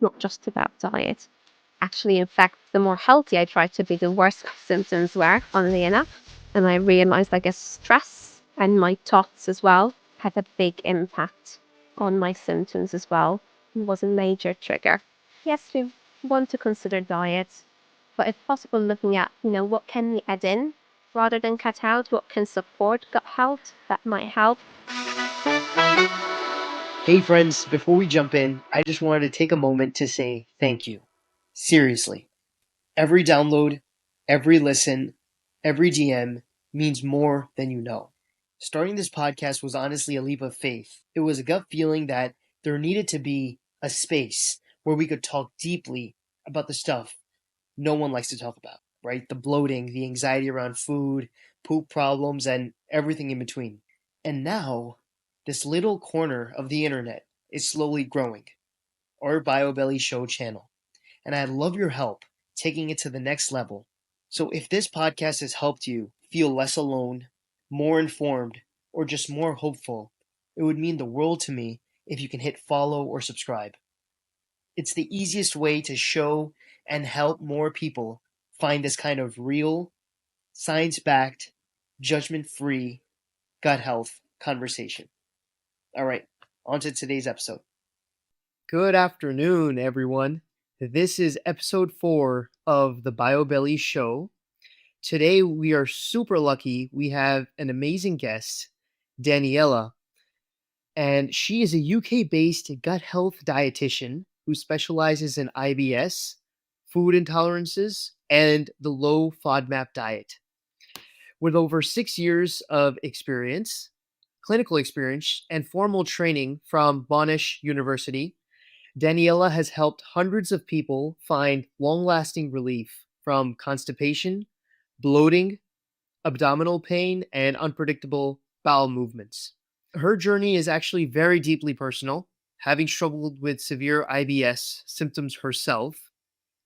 not just about diet. Actually, in fact, the more healthy I tried to be, the worse my symptoms were, funnily enough. And I realized, I guess, stress and my thoughts as well had a big impact on my symptoms as well. It was a major trigger. Yes, we want to consider diet, but if possible, looking at, what can we add in rather than cut out, what can support gut health that might help. Hey friends, before we jump in, I just wanted to take a moment to say thank you. Seriously. Every download, every listen, every DM means more than you know. Starting this podcast was honestly a leap of faith. It was a gut feeling that there needed to be a space where we could talk deeply about the stuff no one likes to talk about, right? The bloating, the anxiety around food, poop problems, and everything in between. And now, this little corner of the internet is slowly growing, our BioBelly Show channel. And I'd love your help taking it to the next level. So if this podcast has helped you feel less alone, more informed, or just more hopeful, it would mean the world to me if you can hit follow or subscribe. It's the easiest way to show and help more people find this kind of real, science-backed, judgment-free gut health conversation. All right, on to today's episode. Good afternoon, everyone. This is episode 4 of the BioBelly Show. Today we are super lucky. We have an amazing guest, Daniela, and she is a UK-based gut health dietitian who specializes in IBS, food intolerances, and the low FODMAP diet. With over 6 years of experience, clinical experience, and formal training from Monash University, Daniela has helped hundreds of people find long-lasting relief from constipation, bloating, abdominal pain, and unpredictable bowel movements. Her journey is actually very deeply personal. Having struggled with severe IBS symptoms herself,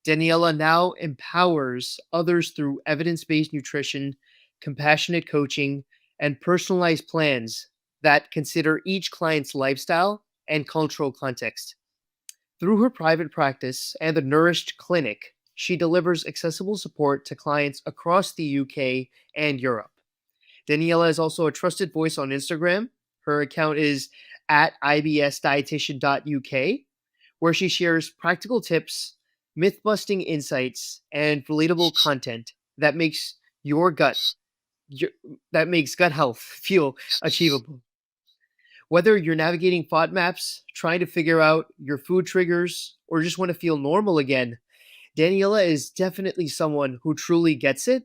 Daniela now empowers others through evidence-based nutrition, compassionate coaching, and personalized plans that consider each client's lifestyle and cultural context. Through her private practice and the Nourished Clinic, she delivers accessible support to clients across the UK and Europe. Daniela is also a trusted voice on Instagram. Her account is at ibsdietitian.uk, where she shares practical tips, myth-busting insights, and relatable content that makes gut health feel achievable. Whether you're navigating FODMAPs, trying to figure out your food triggers, or just want to feel normal again, Daniela is definitely someone who truly gets it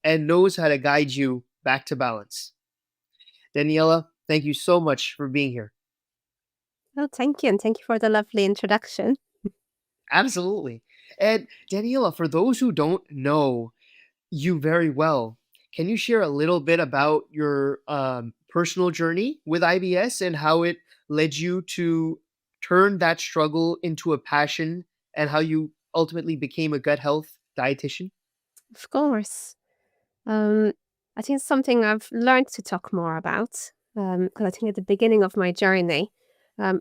and knows how to guide you back to balance. Daniela, thank you so much for being here. Oh, thank you. And thank you for the lovely introduction. Absolutely. And Daniela, for those who don't know you very well, can you share a little bit about your personal journey with IBS and how it led you to turn that struggle into a passion and how you ultimately became a gut health dietitian? Of course. I think it's something I've learned to talk more about. Because I think at the beginning of my journey,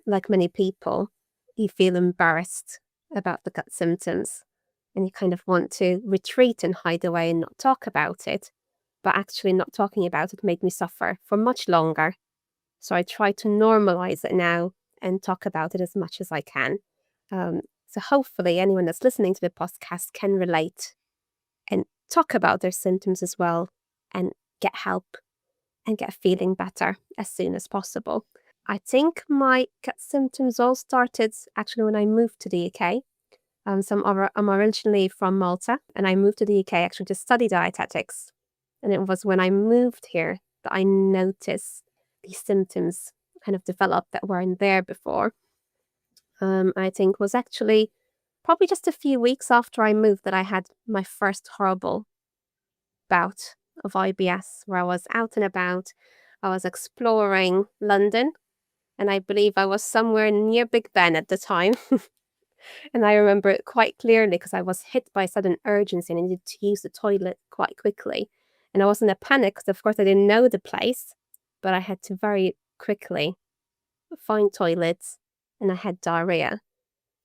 like many people, you feel embarrassed about the gut symptoms and you kind of want to retreat and hide away and not talk about it. But actually, not talking about it made me suffer for much longer. So I try to normalize it now and talk about it as much as I can. So hopefully, anyone that's listening to the podcast can relate and talk about their symptoms as well and get help and get feeling better as soon as possible. I think my gut symptoms all started actually when I moved to the UK. I'm originally from Malta and I moved to the UK actually to study dietetics. And it was when I moved here that I noticed these symptoms kind of developed that weren't there before. I think was actually probably just a few weeks after I moved that I had my first horrible bout of IBS where I was out and about. I was exploring London and I believe I was somewhere near Big Ben at the time. And I remember it quite clearly because I was hit by sudden urgency and I needed to use the toilet quite quickly. And I was in a panic because, of course, I didn't know the place, but I had to very quickly find toilets and I had diarrhea.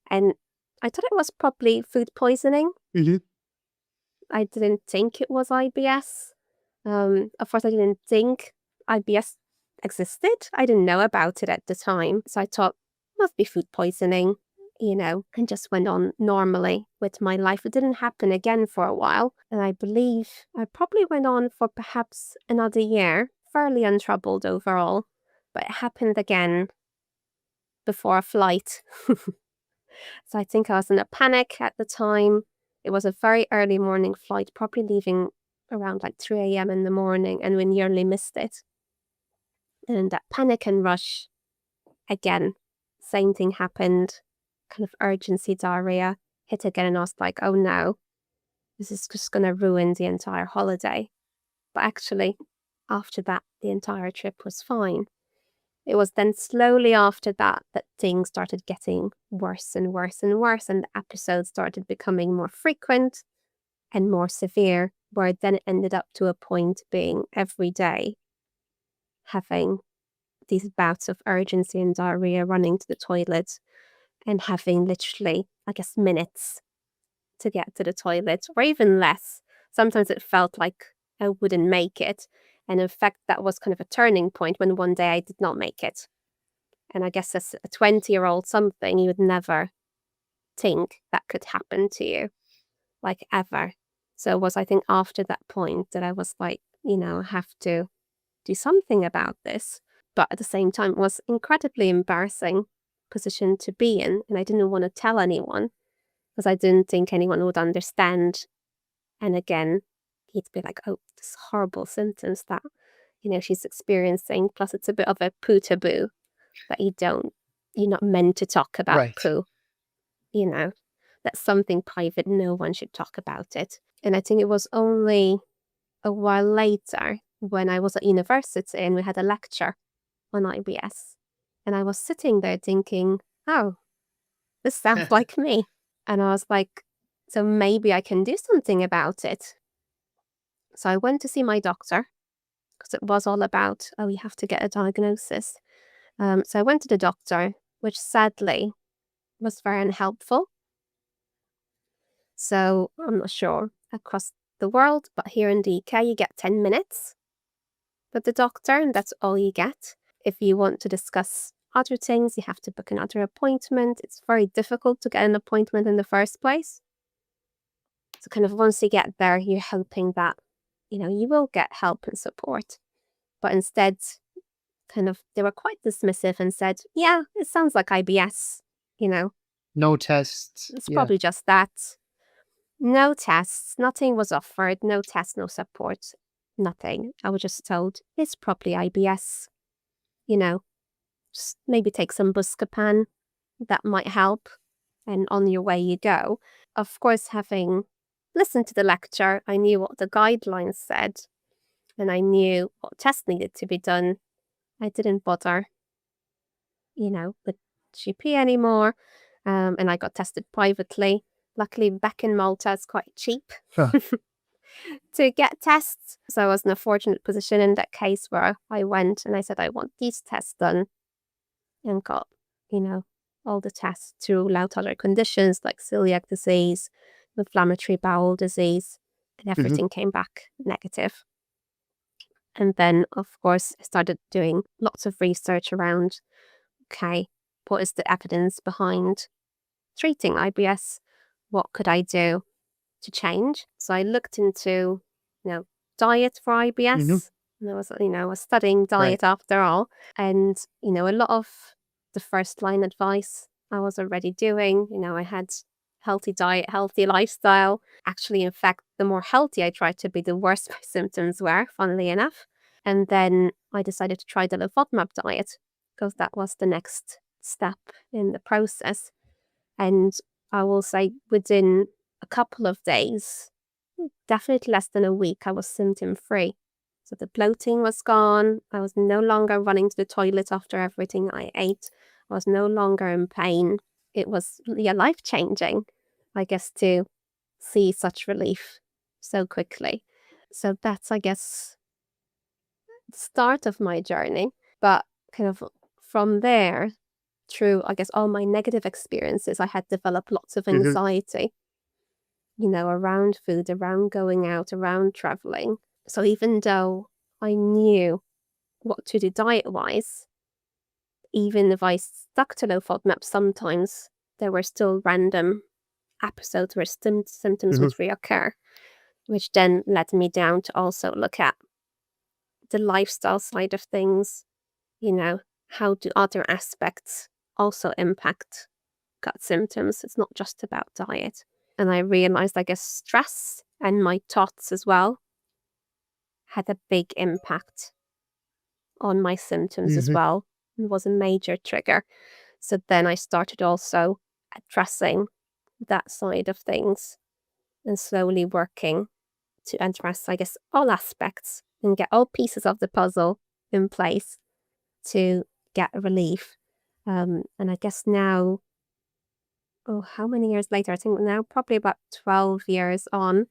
And I thought it was probably food poisoning. I didn't think it was IBS. Of course, I didn't think IBS existed. I didn't know about it at the time. So I thought, must be food poisoning, and just went on normally with my life. It didn't happen again for a while. And I believe I probably went on for perhaps another year, fairly untroubled overall. But it happened again before a flight. So I think I was in a panic at the time. It was a very early morning flight, probably leaving around like 3 a.m. in the morning, and we nearly missed it. And that panic and rush, again, same thing happened, kind of urgency diarrhea, hit again, and I was like, oh no, this is just going to ruin the entire holiday. But actually, after that, the entire trip was fine. It was then slowly after that things started getting worse and worse and worse, and the episodes started becoming more frequent and more severe, where then it ended up to a point being every day having these bouts of urgency and diarrhea, running to the toilet and having literally, I guess, minutes to get to the toilet, or even less. Sometimes it felt like I wouldn't make it. And in fact, that was kind of a turning point when one day I did not make it. And I guess as a 20-year-old something, you would never think that could happen to you, like ever. So it was, I think, after that point that I was like, I have to do something about this. But at the same time, it was incredibly embarrassing position to be in. And I didn't want to tell anyone because I didn't think anyone would understand. And again, he'd be like, oh, this horrible symptoms that, she's experiencing. Plus, it's a bit of a poo taboo that you're not meant to talk about Right. poo. That's something private. No one should talk about it. And I think it was only a while later when I was at university and we had a lecture on IBS. And I was sitting there thinking, oh, this sounds like me. And I was like, so maybe I can do something about it. So I went to see my doctor because it was all about, oh, you have to get a diagnosis. So I went to the doctor, which sadly was very unhelpful. So I'm not sure across the world, but here in the UK, you get 10 minutes with the doctor, and that's all you get. If you want to discuss other things, you have to book another appointment. It's very difficult to get an appointment in the first place. So kind of once you get there, you're hoping that, you will get help and support. But instead, kind of, they were quite dismissive and said, yeah, it sounds like IBS, No tests. It's probably just that. No tests, nothing was offered, no tests, no support, nothing. I was just told, it's probably IBS. Just maybe take some Buscopan, that might help, and on your way you go. Of course, having listened to the lecture, I knew what the guidelines said, and I knew what tests needed to be done. I didn't bother, with GP anymore, and I got tested privately. Luckily, back in Malta, it's quite cheap to get tests. So I was in a fortunate position in that case where I went and I said, I want these tests done, and got, all the tests to rule out other conditions like celiac disease, inflammatory bowel disease, and everything came back negative. And then, of course, I started doing lots of research around, okay, what is the evidence behind treating IBS? What could I do to change? So I looked into, diet for IBS. And I was studying diet after all. And, a lot of the first line advice I was already doing. I had healthy diet, healthy lifestyle. Actually, in fact, the more healthy I tried to be, the worse my symptoms were, funnily enough. And then I decided to try the FODMAP diet because that was the next step in the process. And I will say within a couple of days, definitely less than a week, I was symptom-free. So the bloating was gone. I was no longer running to the toilet after everything I ate. I was no longer in pain. It was life-changing, I guess, to see such relief so quickly. So that's, I guess, the start of my journey. But kind of from there, through, I guess, all my negative experiences, I had developed lots of anxiety, around food, around going out, around traveling. So even though I knew what to do diet-wise, even if I stuck to low FODMAP, sometimes there were still random episodes where symptoms would reoccur, which then led me down to also look at the lifestyle side of things. How do other aspects also impact gut symptoms? It's not just about diet. And I realized, I guess, stress and my thoughts as well had a big impact on my symptoms as well. It was a major trigger. So then I started also addressing that side of things and slowly working to address, I guess, all aspects and get all pieces of the puzzle in place to get relief. And I guess now, how many years later? I think now probably about 12 years on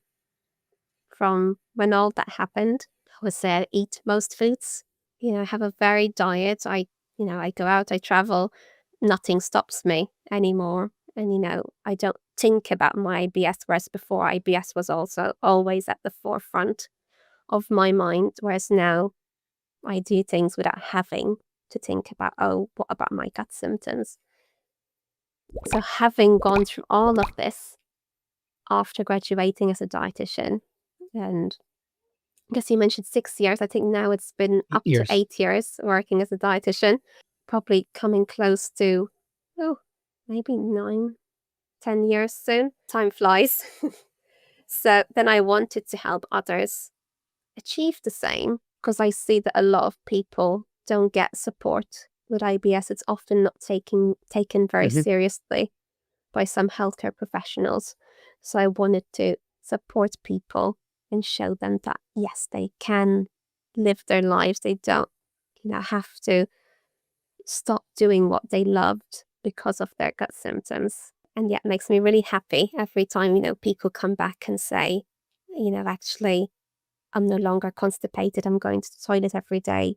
from when all that happened. I would say I eat most foods. I have a varied diet. I go out, I travel. Nothing stops me anymore. And, I don't think about my IBS, whereas before IBS was also always at the forefront of my mind. Whereas now I do things without having to think about, what about my gut symptoms? So having gone through all of this after graduating as a dietitian, and I guess you mentioned 6 years, I think now it's been up to 8 years working as a dietitian, probably coming close to, maybe 9, 10 years soon. Time flies. So then I wanted to help others achieve the same, because I see that a lot of people don't get support with IBS. It's often not taken very seriously by some healthcare professionals. So I wanted to support people and show them that, yes, they can live their lives. They don't, have to stop doing what they loved because of their gut symptoms. And it makes me really happy every time, people come back and say, actually, I'm no longer constipated. I'm going to the toilet every day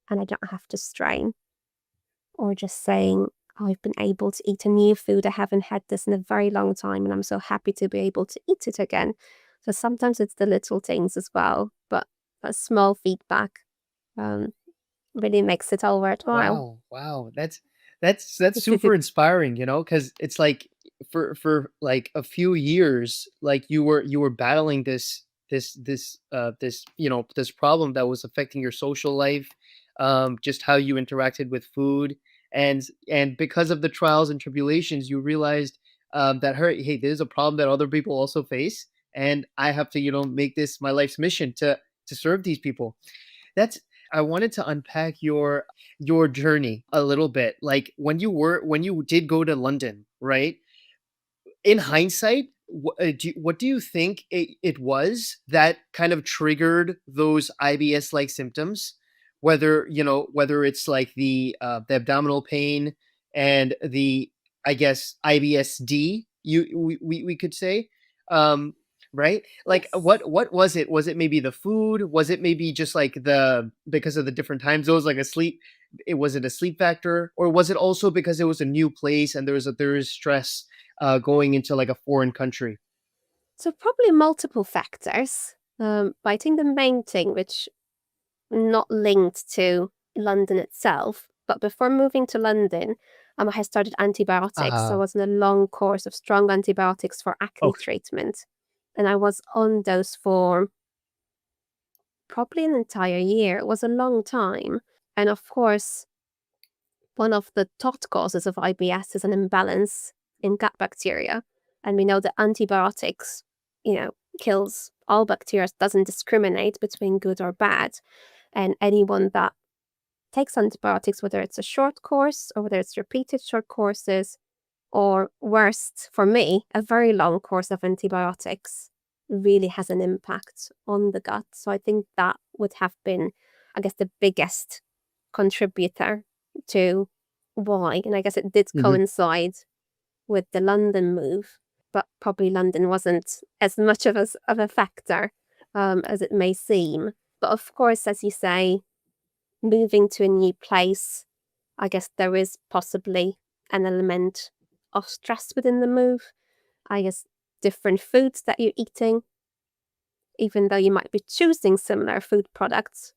and I don't have to strain. Or just saying, I've been able to eat a new food. I haven't had this in a very long time and I'm so happy to be able to eat it again. So sometimes it's the little things as well, but a small feedback really makes it all worthwhile. Wow. That's super inspiring, because it's like for like a few years, like you were battling this this problem that was affecting your social life, just how you interacted with food, and because of the trials and tribulations, you realized that hey, there's a problem that other people also face, and I have to make this my life's mission to serve these people. That's I wanted to unpack your journey a little bit. Like when you did go to London, right? In hindsight, what do you think it was that kind of triggered those IBS like symptoms? Whether it's like the abdominal pain and the, I guess, IBSD, we could say, um, right? Like Yes. what was it? Was it maybe the food? Was it maybe just like because of the different time zones, like was it a sleep factor, or was it also because it was a new place and there is stress going into like a foreign country? So probably multiple factors. But I think the main thing, which not linked to London itself, but before moving to London, I had started antibiotics. So I was in a long course of strong antibiotics for acne treatment. And I was on those for probably an entire year. It was a long time. And of course, one of the thought causes of IBS is an imbalance in gut bacteria. And we know that antibiotics, kills all bacteria, doesn't discriminate between good or bad. And anyone that takes antibiotics, whether it's a short course or whether it's repeated short courses, or worst for me, a very long course of antibiotics, really has an impact on the gut. So I think that would have been, I guess, the biggest contributor to why. And I guess it did coincide with the London move, but probably London wasn't as much of a factor as it may seem. But of course, as you say, moving to a new place, I guess there is possibly an element of stress within the move. I guess different foods that you're eating, even though you might be choosing similar food products,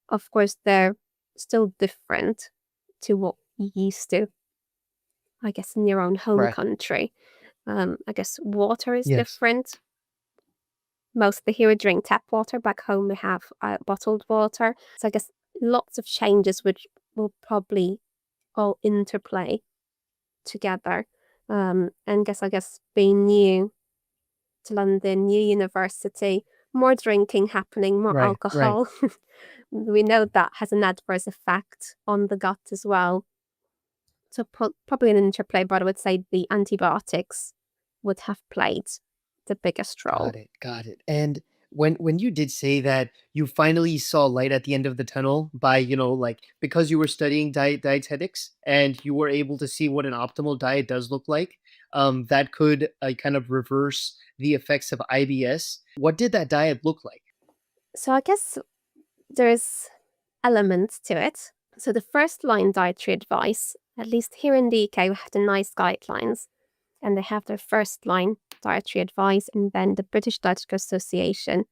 of course, they're still different to what you used to, I guess, in your own home Right. country. I guess water is Yes. different. Mostly here we drink tap water. Back home we have bottled water. So I guess lots of changes which will probably all interplay together. And I guess being new to London, new university, more drinking happening, more Right. Right. alcohol. We know that has an adverse effect on the gut as well. So probably an interplay, but I would say the antibiotics would have played the biggest role. Got it. Got it. And when you did say that you finally saw light at the end of the tunnel by, like because you were studying dietetics and you were able to see what an optimal diet does look like, that could kind of reverse the effects of IBS. What did that diet look like? So I guess there's elements to it. So the first line dietary advice, at least here in the UK, we have the NICE guidelines, and they have their first line dietary advice, and then the British Dietetical Association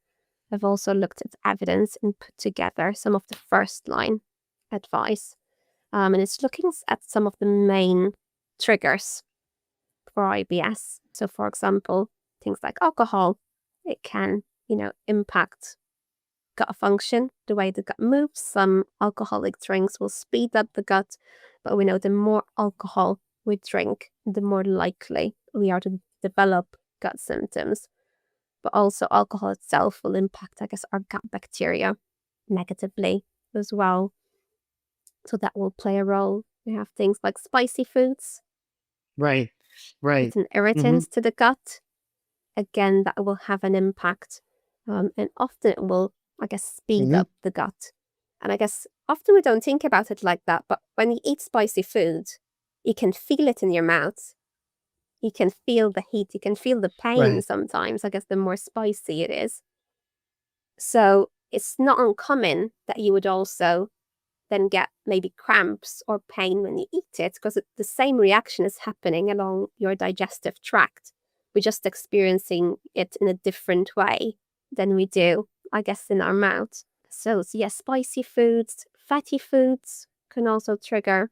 have also looked at evidence and put together some of the first line advice. And it's looking at some of the main triggers for IBS. So for example, things like alcohol, it can, impact gut function, the way the gut moves. Some alcoholic drinks will speed up the gut, but we know the more alcohol we drink, the more likely we are to develop gut symptoms. But also alcohol itself will impact, I guess, our gut bacteria negatively as well. So that will play a role. We have things like spicy foods. Right. Right. It's an irritant to the gut. Again, that will have an impact. And often it will, I guess, speed up the gut. And I guess often we don't think about it like that, but when you eat spicy food, you can feel it in your mouth. You can feel the heat, you can feel the pain Right. sometimes, I guess, the more spicy it is. So it's not uncommon that you would also then get maybe cramps or pain when you eat it, because the same reaction is happening along your digestive tract. We're just experiencing it in a different way than we do, I guess, in our mouth. So yes, spicy foods, fatty foods can also trigger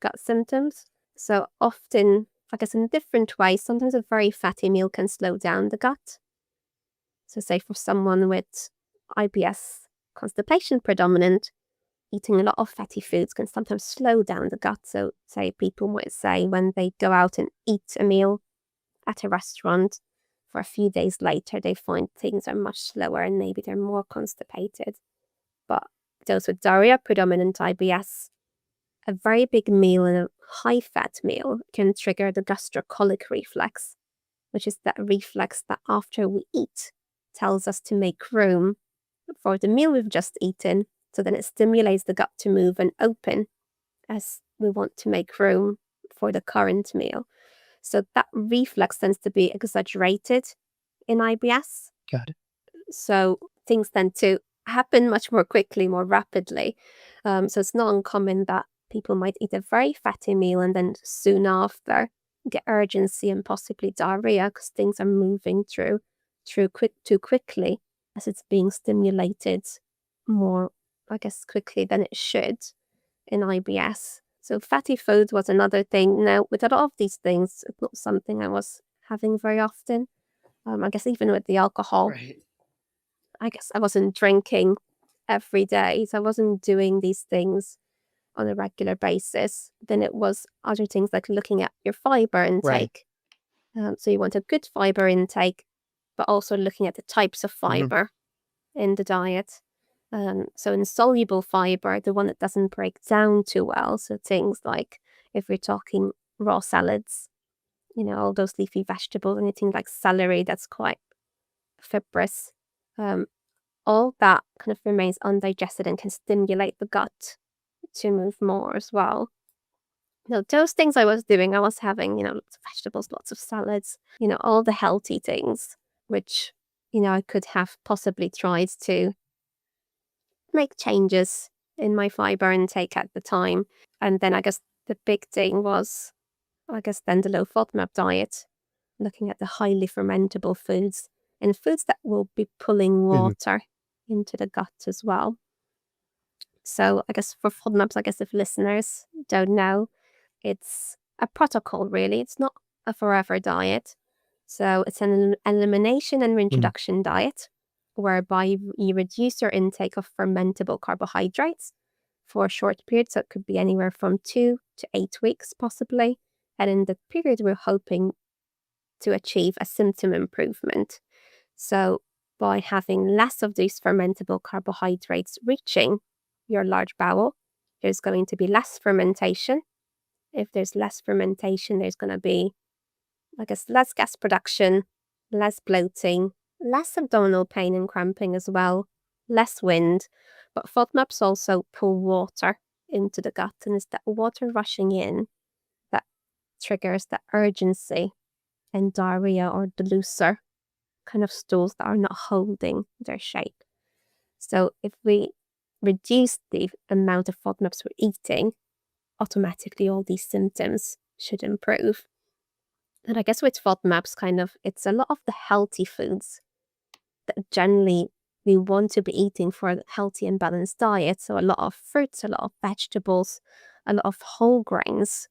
gut symptoms. So often, I guess, in different ways, sometimes a very fatty meal can slow down the gut. So say for someone with IBS constipation predominant, eating a lot of fatty foods can sometimes slow down the gut. So say people might say when they go out and eat a meal at a restaurant, for a few days later, they find things are much slower and maybe they're more constipated. But those with diarrhea, predominant IBS, a very big meal and a high-fat meal can trigger the gastrocolic reflex, which is that reflex that after we eat tells us to make room for the meal we've just eaten. So then it stimulates the gut to move and open as we want to make room for the current meal. So that reflex tends to be exaggerated in IBS. Got it. So things tend to happen much more quickly, more rapidly. So it's not uncommon that people might eat a very fatty meal and then soon after get urgency and possibly diarrhea because things are moving through too quickly as it's being stimulated more, I guess, quickly than it should in IBS. So fatty food was another thing. Now, with a lot of these things, it's not something I was having very often. I guess even with the alcohol, Right. I guess I wasn't drinking every day. So I wasn't doing these things on a regular basis. Then it was other things like looking at your fiber intake. So you want a good fiber intake, but also looking at the types of fiber in the diet. So insoluble fiber, the one that doesn't break down too well. So things like if we're talking raw salads, all those leafy vegetables, anything like celery that's quite fibrous, all that kind of remains undigested and can stimulate the gut to move more as well. Those things I was doing, I was having, lots of vegetables, lots of salads, all the healthy things, which, I could have possibly tried to make changes in my fiber intake at the time. And then I guess the big thing was I guess then the low FODMAP diet, looking at the highly fermentable foods and foods that will be pulling water into the gut as well. So I guess for FODMAPs, I guess if listeners don't know, it's a protocol really. It's not a forever diet. So it's an elimination and reintroduction diet whereby you reduce your intake of fermentable carbohydrates for a short period. So it could be anywhere from 2 to 8 weeks possibly. And in the period, we're hoping to achieve a symptom improvement. So by having less of these fermentable carbohydrates reaching your large bowel, there's going to be less fermentation. If there's less fermentation, there's going to be, I guess, less gas production, less bloating, less abdominal pain and cramping as well, less wind. But FODMAPs also pull water into the gut, and it's that water rushing in that triggers that urgency and diarrhea or the looser kind of stools that are not holding their shape. So if we reduce the amount of FODMAPs we're eating, automatically all these symptoms should improve. And I guess with FODMAPs, it's a lot of the healthy foods that generally we want to be eating for a healthy and balanced diet. So a lot of fruits, a lot of vegetables, a lot of whole grains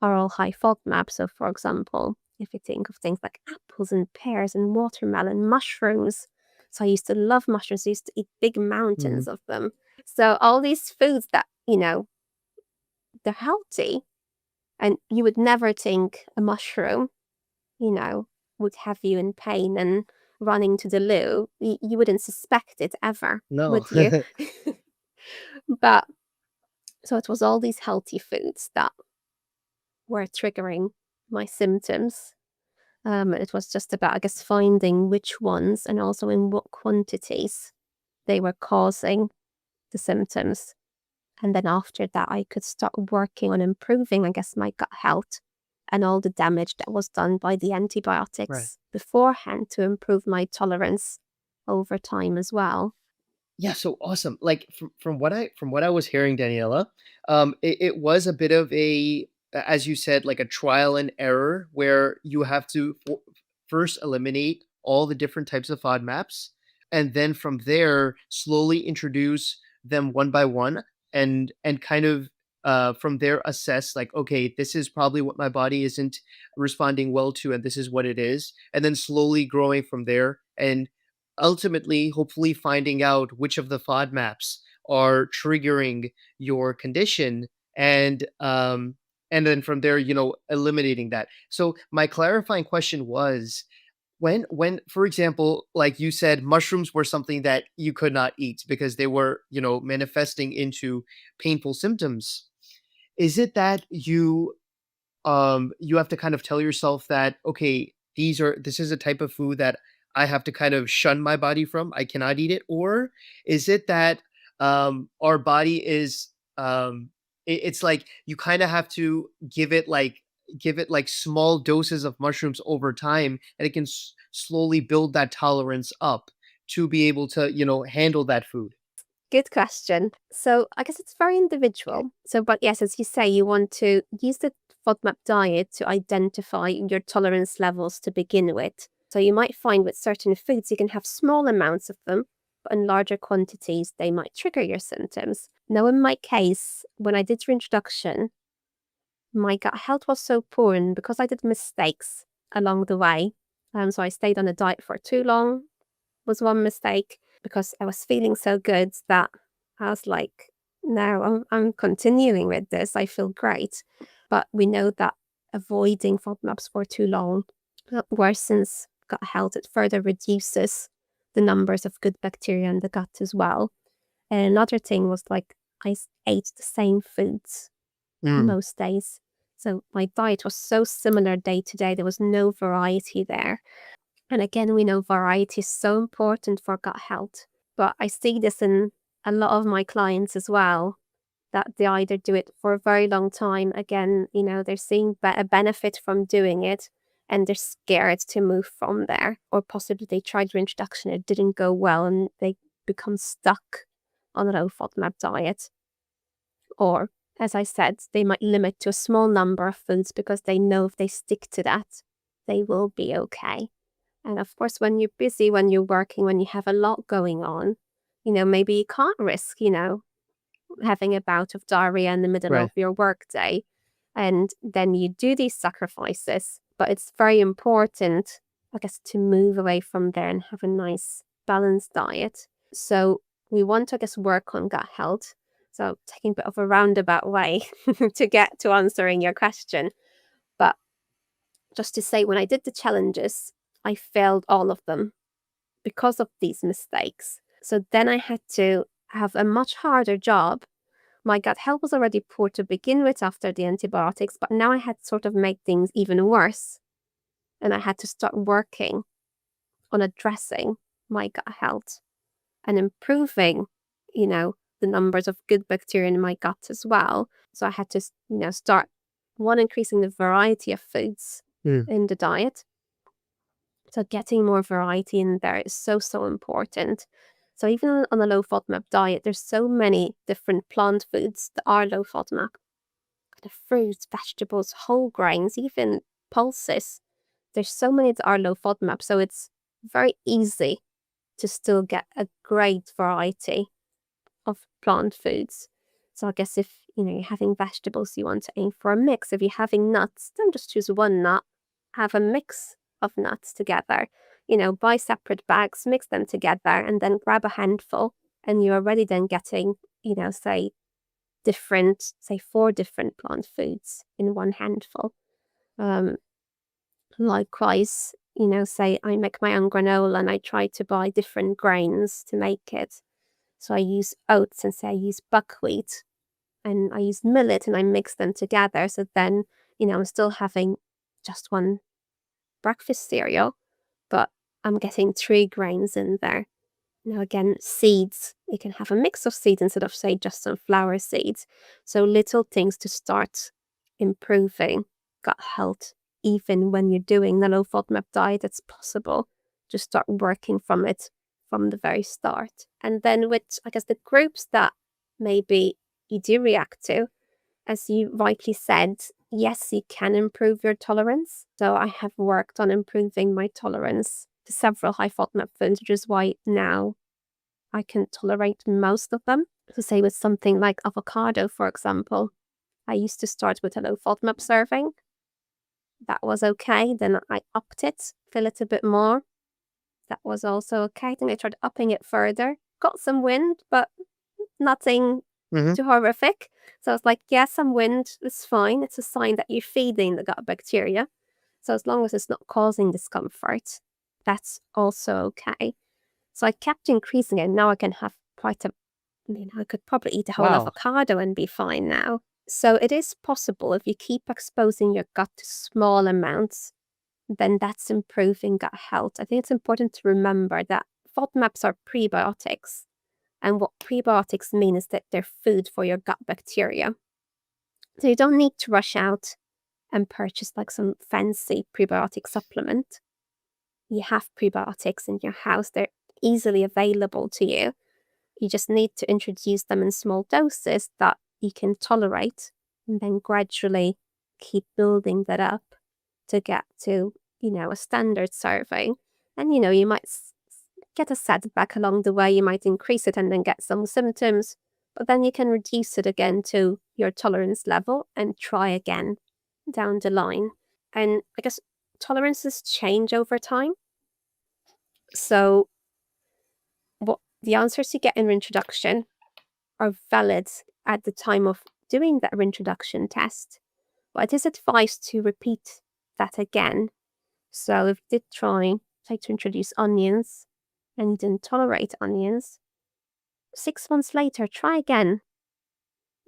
are all high FODMAP. So for example, if you think of things like apples and pears and watermelon, mushrooms. So I used to love mushrooms. I used to eat big mountains of them. So all these foods that, they're healthy, and you would never think a mushroom, would have you in pain and running to the loo. You wouldn't suspect it ever, would you? But so it was all these healthy foods that were triggering my symptoms. It was just about, I guess, finding which ones and also in what quantities they were causing the symptoms. And then after that, I could start working on improving, I guess, my gut health and all the damage that was done by the antibiotics beforehand to improve my tolerance over time as well. Yeah, so awesome. Like from what I was hearing, Daniela, it was a bit of as you said, like a trial and error where you have to first eliminate all the different types of FODMAPs, and then from there slowly introduce them one by one, and kind of from there assess like, okay, this is probably what my body isn't responding well to, and this is what it is, and then slowly growing from there, and ultimately, hopefully finding out which of the FODMAPs are triggering your condition, and then from there, eliminating that. So my clarifying question was, when for example, like you said, mushrooms were something that you could not eat because they were, manifesting into painful symptoms. Is it that you have to kind of tell yourself that, okay, this is a type of food that I have to kind of shun my body from, I cannot eat it? Or is it that our body is it's like you kind of have to give it like small doses of mushrooms over time, and it can slowly build that tolerance up to be able to handle that food? Good question. So I guess it's very individual. So, but yes, as you say, you want to use the FODMAP diet to identify your tolerance levels to begin with. So you might find with certain foods, you can have small amounts of them, but in larger quantities, they might trigger your symptoms. Now, in my case, when I did reintroduction, my gut health was so poor, and because I did mistakes along the way, so I stayed on a diet for too long was one mistake, because I was feeling so good that I was like, no, I'm continuing with this. I feel great. But we know that avoiding FODMAPs for too long worsens gut health. It further reduces the numbers of good bacteria in the gut as well. And another thing was like I ate the same foods most days. So my diet was so similar day to day. There was no variety there. And again, we know variety is so important for gut health. But I see this in a lot of my clients as well, that they either do it for a very long time. Again, they're seeing a benefit from doing it, and they're scared to move from there. Or possibly they tried reintroduction, it didn't go well, and they become stuck on a low FODMAP diet. Or as I said, they might limit to a small number of foods because they know if they stick to that, they will be okay. And of course, when you're busy, when you're working, when you have a lot going on, maybe you can't risk, having a bout of diarrhea in the middle Right. of your workday. And then you do these sacrifices. But it's very important, I guess, to move away from there and have a nice balanced diet. So we want to, I guess, work on gut health. So taking a bit of a roundabout way to get to answering your question. But just to say, when I did the challenges, I failed all of them because of these mistakes. So then I had to have a much harder job. My gut health was already poor to begin with after the antibiotics, but now I had sort of made things even worse. And I had to start working on addressing my gut health and improving, the numbers of good bacteria in my gut as well. So I had to, start increasing the variety of foods in the diet. So getting more variety in there is so, so important. So even on a low FODMAP diet, there's so many different plant foods that are low FODMAP. The fruits, vegetables, whole grains, even pulses. There's so many that are low FODMAP. So it's very easy to still get a great variety of plant foods. So I guess if, you're having vegetables, you want to aim for a mix. If you're having nuts, don't just choose one nut. Have a mix of nuts together. Buy separate bags, mix them together, and then grab a handful. And you're already then getting, say 4 different plant foods in one handful. Likewise, say I make my own granola and I try to buy different grains to make it. So I use oats and say I use buckwheat and I use millet and I mix them together. So then, I'm still having just one breakfast cereal, but I'm getting 3 grains in there. Now again, seeds, you can have a mix of seeds instead of say just some flour seeds. So little things to start improving gut health. Even when you're doing the low FODMAP diet, it's possible to start working from it from the very start. And then with, I guess, the groups that maybe you do react to, as you rightly said, yes, you can improve your tolerance. So I have worked on improving my tolerance to several high FODMAP foods, which is why now I can tolerate most of them. So say with something like avocado, for example, I used to start with a low FODMAP serving. That was okay. Then I upped it, fill it a bit more. That was also okay. Then I tried upping it further. Got some wind, but nothing too horrific. So I was like, yeah, some wind is fine. It's a sign that you're feeding the gut bacteria. So as long as it's not causing discomfort, that's also okay. So I kept increasing it. Now I can have quite a, I could probably eat a whole Wow. avocado and be fine now. So it is possible if you keep exposing your gut to small amounts, then that's improving gut health. I think it's important to remember that FODMAPs are prebiotics. And what prebiotics mean is that they're food for your gut bacteria. So you don't need to rush out and purchase like some fancy prebiotic supplement. You have prebiotics in your house. They're easily available to you. You just need to introduce them in small doses that you can tolerate and then gradually keep building that up to get to, a standard serving. And, you might get a setback along the way. You might increase it and then get some symptoms, but then you can reduce it again to your tolerance level and try again down the line. And I guess tolerances change over time. So what the answers you get in introduction are valid at the time of doing that introduction test, but it is advised to repeat that again. So if you did try, say, to introduce onions and you didn't tolerate onions, 6 months later, try again.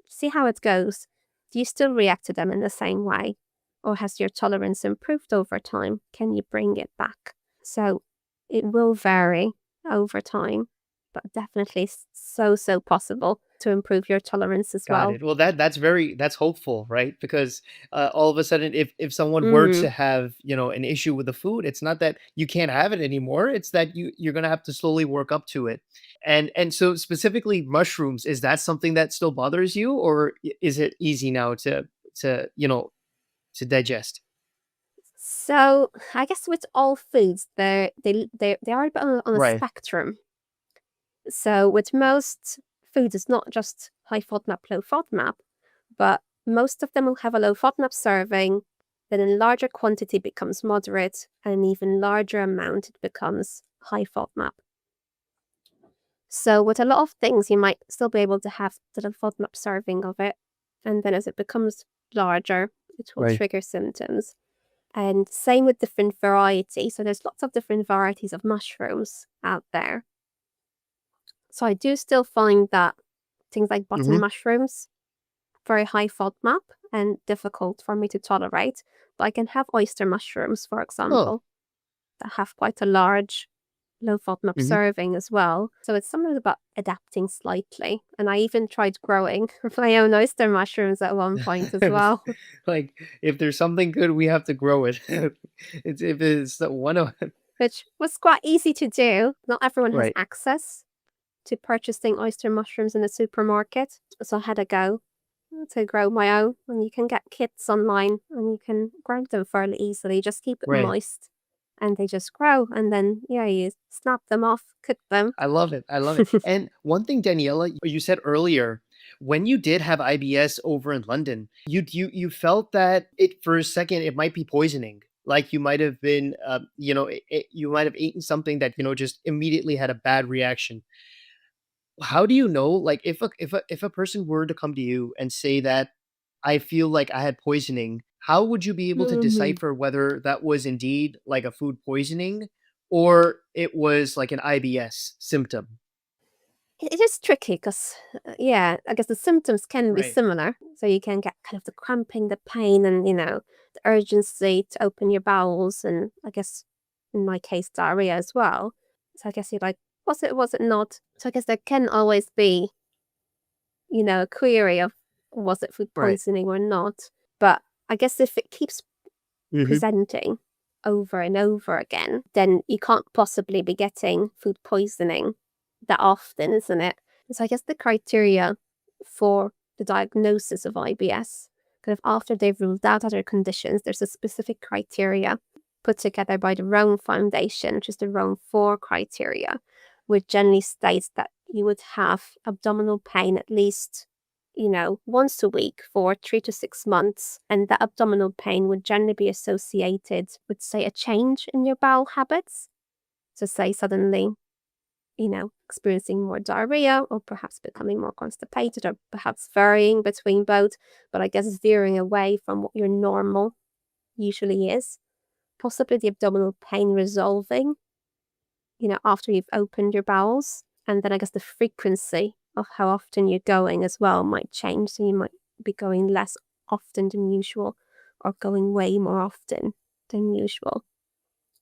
See how it goes. Do you still react to them in the same way? Or has your tolerance improved over time? Can you bring it back? So it will vary over time. but definitely so possible to improve your tolerance as Got well. it. Well, that's hopeful, right? Because all of a sudden, if someone were Mm. to have an issue with the food, it's not that you can't have it anymore. It's that you're gonna have to slowly work up to it. And so specifically mushrooms, is that something that still bothers you, or is it easy now to to digest? So I guess with all foods, they are a bit on a Right. spectrum. So with most foods, it's not just high FODMAP, low FODMAP, but most of them will have a low FODMAP serving, then in larger quantity becomes moderate, and an even larger amount it becomes high FODMAP. So with a lot of things, you might still be able to have the FODMAP serving of it, and then as it becomes larger, it will Right. trigger symptoms. And same with different varieties. So there's lots of different varieties of mushrooms out there. So I do still find that things like button Hmm. mushrooms, very high FODMAP and difficult for me to tolerate. But I can have oyster mushrooms, for Oh. example, that have quite a large low FODMAP Hmm. serving as well. So it's something about adapting slightly. And I even tried growing my own oyster mushrooms at one point as well, Like, if there's something good, we have to grow it. It's if it's the one of which was quite easy to do. Not everyone has right. access to purchasing oyster mushrooms in the supermarket. So I had a go to grow my own, and you can get kits online and you can grow them fairly easily. Just keep it Right. moist and they just grow. And then, yeah, you snap them off, cook them. I love it. I love it. And one thing, Daniela, you said earlier, when you did have IBS over in London, you felt that it for a second it might be poisoning. Like you might have been, you might have eaten something that just immediately had a bad reaction. How do you know, like, if a person were to come to you and say that I feel like I had poisoning, how would you be able to Mhm. decipher whether that was indeed like a food poisoning or it was like an IBS symptom? It is tricky because, yeah, I guess the symptoms can be Right. similar. So you can get kind of the cramping, the pain, and, the urgency to open your bowels. And I guess in my case, diarrhea as well. So I guess you're like, was it not? So I guess there can always be, a query of was it food Right. poisoning or not. But I guess if it keeps Mhm. presenting over and over again, then you can't possibly be getting food poisoning that often, isn't it? So I guess the criteria for the diagnosis of IBS, kind of after they've ruled out other conditions, there's a specific criteria put together by the Rome Foundation, which is the Rome 4 criteria, which generally states that you would have abdominal pain at least once a week for 3 to 6 months. And that abdominal pain would generally be associated with, say, a change in your bowel habits. So, say, suddenly, experiencing more diarrhea or perhaps becoming more constipated or perhaps varying between both, but I guess veering away from what your normal usually is. Possibly the abdominal pain resolving, after you've opened your bowels. And then I guess the frequency of how often you're going as well might change. So you might be going less often than usual or going way more often than usual.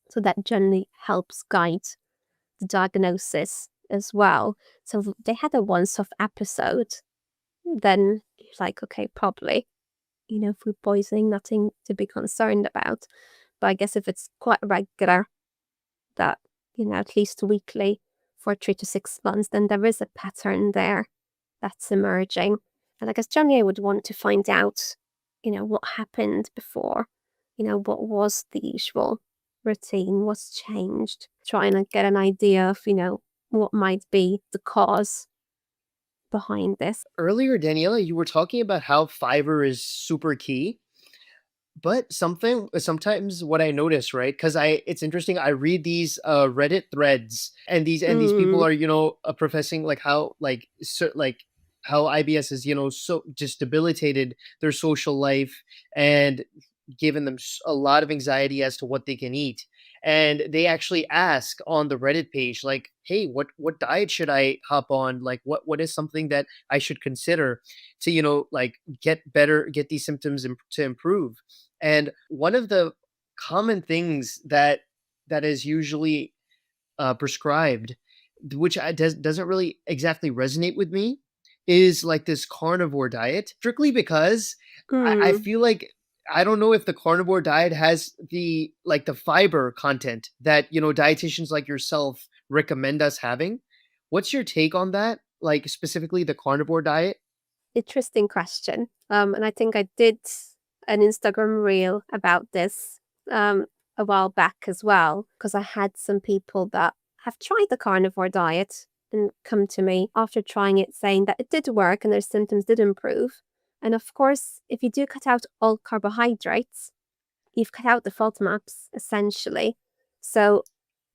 So that generally helps guide the diagnosis as well. So if they had a once off episode, then you're like, okay, probably, food poisoning, nothing to be concerned about. But I guess if it's quite regular, that, at least weekly for 3 to 6 months, then there is a pattern there that's emerging. And I guess generally I would want to find out, what happened before, what was the usual routine, what's changed, trying to get an idea of, what might be the cause behind this. Earlier, Daniela, you were talking about how fiber is super key. But sometimes what I notice, right? Because it's interesting. I read these Reddit threads, and these people Mm, are professing like how IBS is so just debilitated their social life and given them a lot of anxiety as to what they can eat. And they actually ask on the Reddit page, like, "Hey, what diet should I hop on? Like, what is something that I should consider to like get these symptoms to improve?" And one of the common things that is usually prescribed which doesn't really exactly resonate with me, is like this carnivore diet, strictly because I Hmm. feel like I don't know if the carnivore diet has the like the fiber content that, dietitians like yourself recommend us having. What's your take on that? Like specifically the carnivore diet? Interesting question. And I think I did an Instagram reel about this um, a while back as well, because I had some people that have tried the carnivore diet and come to me after trying it saying that it did work and their symptoms did improve. And of course, if you do cut out all carbohydrates, you've cut out the FODMAPs essentially. So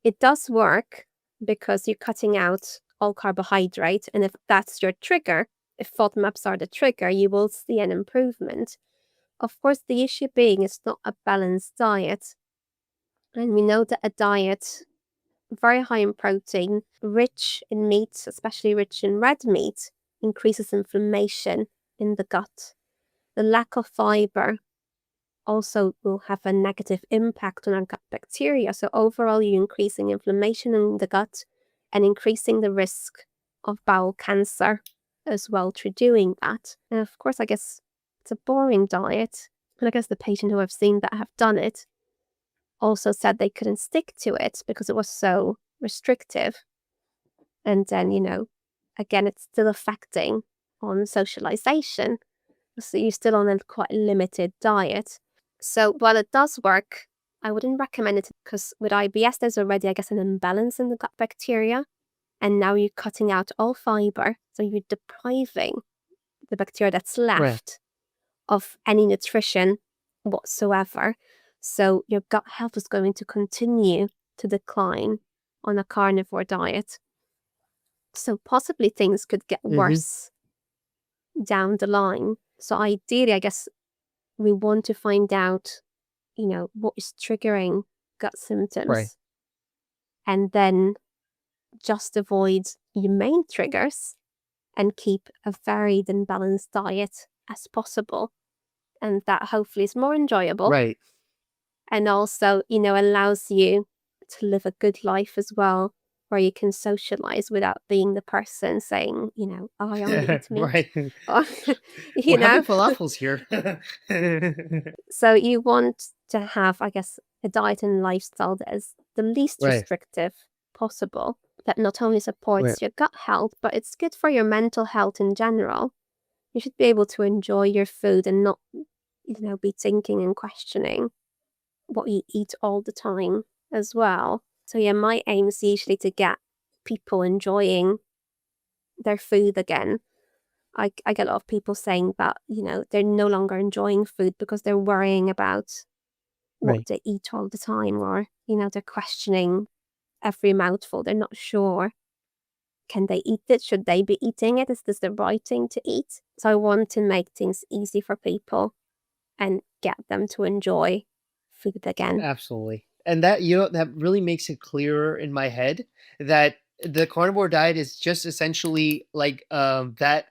it does work because you're cutting out all carbohydrate. And if that's your trigger, if FODMAPs are the trigger, you will see an improvement. Of course, the issue being it's not a balanced diet. And we know that a diet very high in protein, rich in meat, especially rich in red meat, increases inflammation in the gut. The lack of fiber also will have a negative impact on our gut bacteria. So overall, you're increasing inflammation in the gut and increasing the risk of bowel cancer as well through doing that. And of course, I guess it's a boring diet. And I guess the patient who I've seen that have done it also said they couldn't stick to it because it was so restrictive. And then, again, it's still affecting on socialization. So you're still on a quite limited diet. So while it does work, I wouldn't recommend it because with IBS, there's already, I guess, an imbalance in the gut bacteria. And now you're cutting out all fiber. So you're depriving the bacteria that's Right. left of any nutrition whatsoever. So your gut health is going to continue to decline on a carnivore diet. So possibly things could get worse down the line. So ideally, I guess we want to find out, what is triggering gut symptoms. Right. And then just avoid your main triggers and keep a varied and balanced diet as possible. And that hopefully is more enjoyable. Right. And also, allows you to live a good life as well, where you can socialize without being the person saying, I only eat meat. Right. Or, We're having falafels here. So you want to have, I guess, a diet and lifestyle that is the least Right. restrictive possible, that not only supports Right. your gut health, but it's good for your mental health in general. You should be able to enjoy your food and not, be thinking and questioning what you eat all the time as well. So yeah, my aim is usually to get people enjoying their food again. I get a lot of people saying that, they're no longer enjoying food because they're worrying about what Right. they eat all the time, or, they're questioning every mouthful. They're not sure. Can they eat it? Should they be eating it? Is this the right thing to eat? So I want to make things easy for people and get them to enjoy food again. Absolutely. And that, that really makes it clearer in my head that the carnivore diet is just essentially like that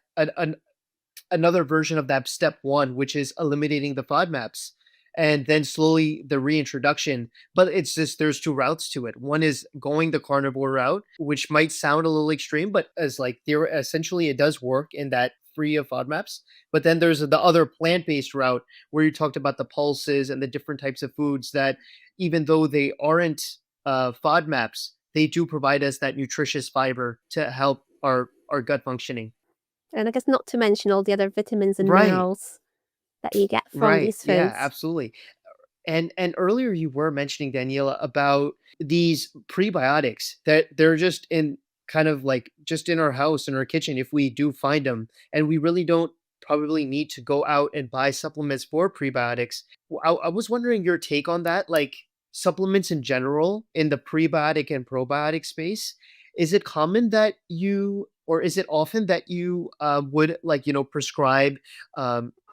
another version of that step one, which is eliminating the FODMAPs and then slowly the reintroduction. But it's just there's two routes to it. One is going the carnivore route, which might sound a little extreme, but as like there essentially it does work in that free of FODMAPs. But then there's the other plant-based route where you talked about the pulses and the different types of foods that even though they aren't FODMAPs, they do provide us that nutritious fiber to help our gut functioning. And I guess not to mention all the other vitamins and Right. minerals that you get from Right. these Yeah, foods. absolutely. And earlier you were mentioning, Daniela, about these prebiotics that they're just in kind of like just in our house, in our kitchen, if we do find them, and we really don't probably need to go out and buy supplements for prebiotics. I was wondering your take on that, like supplements in general in the prebiotic and probiotic space. Is it common that you, or is it often that you would like, prescribe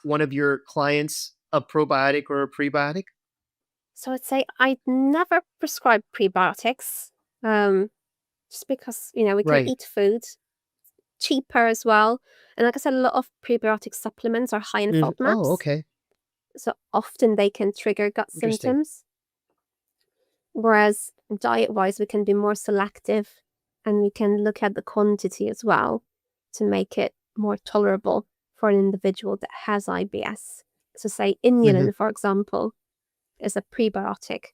one of your clients a probiotic or a prebiotic? So I'd say I'd never prescribe prebiotics, just because, we can Right. eat food cheaper as well. And like I said, a lot of prebiotic supplements are high in Oh, FODMAPs. okay. So often they can trigger gut Interesting. symptoms. Whereas diet-wise, we can be more selective and we can look at the quantity as well to make it more tolerable for an individual that has IBS. So say inulin, for example, is a prebiotic.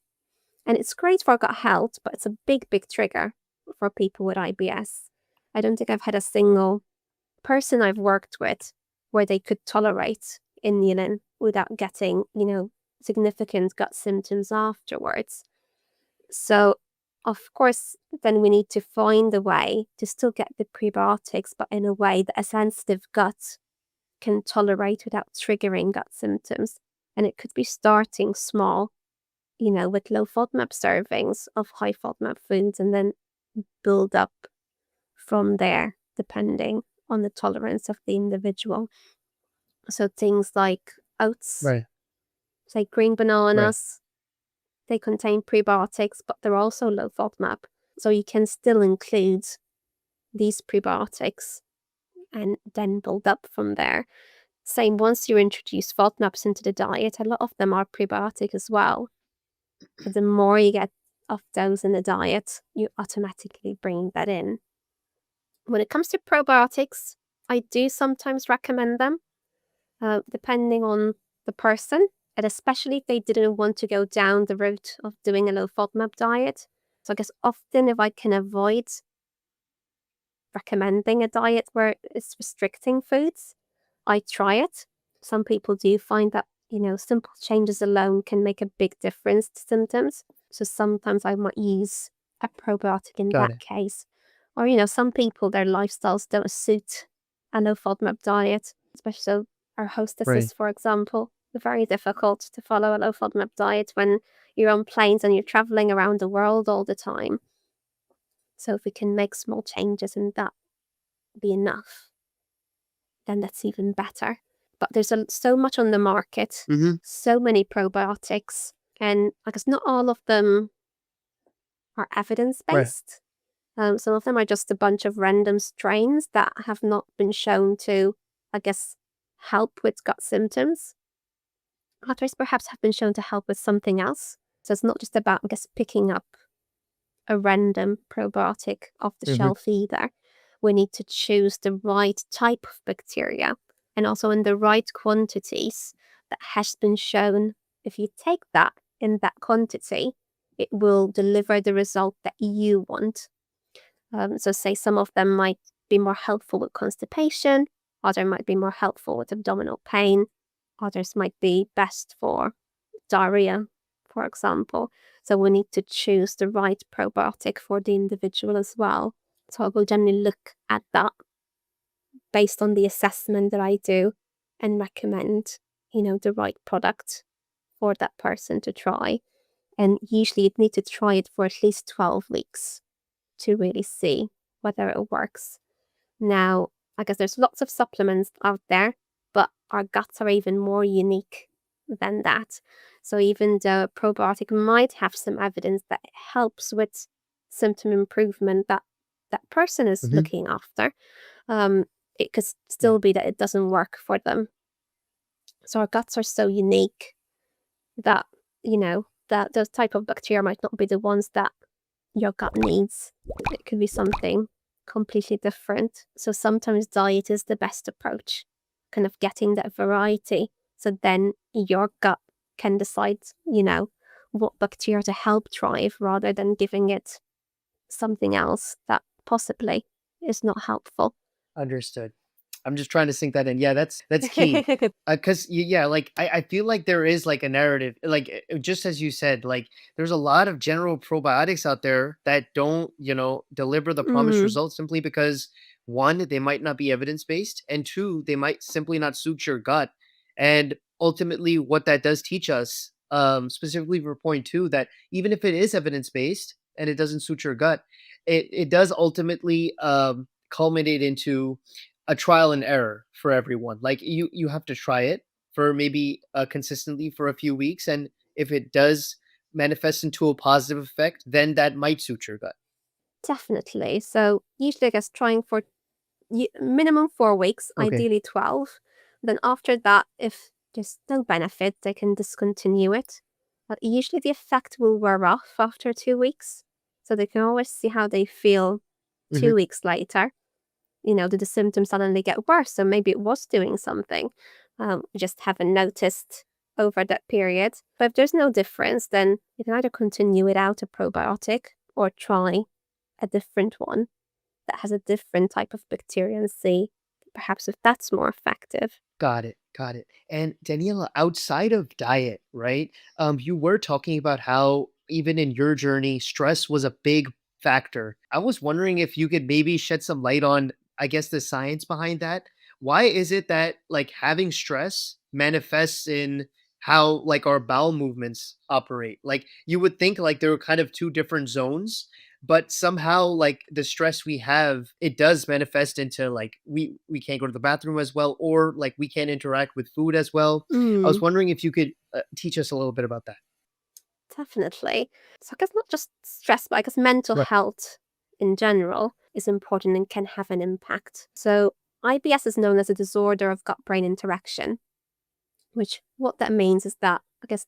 And it's great for gut health, but it's a big, big trigger for people with IBS. I don't think I've had a single person I've worked with where they could tolerate inulin without getting, significant gut symptoms afterwards. So, of course, then we need to find a way to still get the prebiotics, but in a way that a sensitive gut can tolerate without triggering gut symptoms. And it could be starting small, with low FODMAP servings of high FODMAP foods, and then build up from there, depending on the tolerance of the individual. So things like oats, Right. say green bananas, they contain prebiotics, but they're also low FODMAP. So you can still include these prebiotics and then build up from there. Same, once you introduce FODMAPs into the diet, a lot of them are prebiotic as well. But the more you get of those in the diet, you automatically bring that in. When it comes to probiotics, I do sometimes recommend them, depending on the person, and especially if they didn't want to go down the route of doing a low FODMAP diet. So I guess often if I can avoid recommending a diet where it's restricting foods, I try it. Some people do find that, simple changes alone can make a big difference to symptoms. So sometimes I might use a probiotic in that case. Or, some people, their lifestyles don't suit a low FODMAP diet, especially so our hostesses, for example. It's very difficult to follow a low FODMAP diet when you're on planes and you're traveling around the world all the time. So if we can make small changes and that be enough, then that's even better. But there's so much on the market, so many probiotics, and I guess not all of them are evidence-based. Some of them are just a bunch of random strains that have not been shown to, I guess, help with gut symptoms. Others perhaps have been shown to help with something else. So it's not just about, I guess, picking up a random probiotic off the shelf either. We need to choose the right type of bacteria and also in the right quantities that has been shown. If you take that in that quantity, it will deliver the result that you want. So say some of them might be more helpful with constipation, others might be more helpful with abdominal pain, others might be best for diarrhea, for example. So we need to choose the right probiotic for the individual as well. So I will generally look at that based on the assessment that I do and recommend, the right product for that person to try. And usually you'd need to try it for at least 12 weeks to really see whether it works. Now, I guess there's lots of supplements out there, but our guts are even more unique than that. So even though a probiotic might have some evidence that it helps with symptom improvement that that person is looking after, it could still be that it doesn't work for them. So our guts are so unique that, that those type of bacteria might not be the ones that your gut needs. It could be something completely different. So sometimes diet is the best approach, kind of getting that variety. So then your gut can decide, what bacteria to help thrive rather than giving it something else that possibly is not helpful. Understood. I'm just trying to sink that in. Yeah, that's key. Because like I feel like there is like a narrative, like just as you said, like there's a lot of general probiotics out there that don't, deliver the promised results simply because one, they might not be evidence based, and two, they might simply not suit your gut. And ultimately, what that does teach us, specifically for point two, that even if it is evidence based and it doesn't suit your gut, it does ultimately culminate into a trial and error for everyone. Like you have to try it for maybe consistently for a few weeks, and if it does manifest into a positive effect, then that might suit your gut. Definitely. So usually I guess trying for minimum 4 weeks, ideally 12. Then after that, if there's no benefit, they can discontinue it. But usually the effect will wear off after 2 weeks. So they can always see how they feel, 2 weeks later, did the symptoms suddenly get worse? So maybe it was doing something. We just haven't noticed over that period. But if there's no difference, then you can either continue without a probiotic or try a different one that has a different type of bacteria and see perhaps if that's more effective. Got it. Got it. And Daniela, outside of diet, right? You were talking about how even in your journey, stress was a big factor. I was wondering if you could maybe shed some light on, I guess, the science behind that. Why is it that like having stress manifests in how like our bowel movements operate? Like you would think like there were kind of two different zones, but somehow like the stress we have, it does manifest into like we can't go to the bathroom as well, or like we can't interact with food as well. I was Mm, wondering if you could teach us a little bit about that. definitely. So I guess not just stress, but I guess mental Right. health in general is important and can have an impact. So IBS is known as a disorder of gut-brain interaction, which what that means is that I guess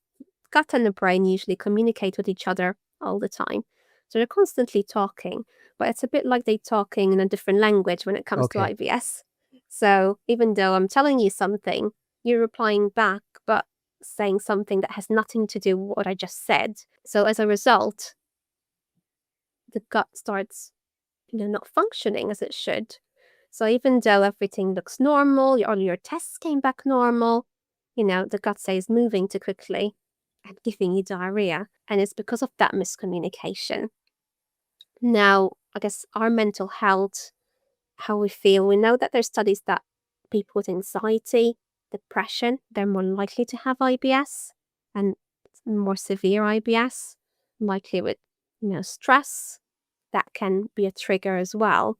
gut and the brain usually communicate with each other all the time. So they're constantly talking, but it's a bit like they talking in a different language when it comes to Okay. IBS. So even though I'm telling you something, you're replying back, but saying something that has nothing to do with what I just said. So as a result, the gut starts, not functioning as it should. So even though everything looks normal, all your tests came back normal, the gut says moving too quickly and giving you diarrhea. And it's because of that miscommunication. Now, I guess our mental health, how we feel, we know that there's studies that people with anxiety, depression, they're more likely to have IBS and more severe IBS, likely with, stress. That can be a trigger as well.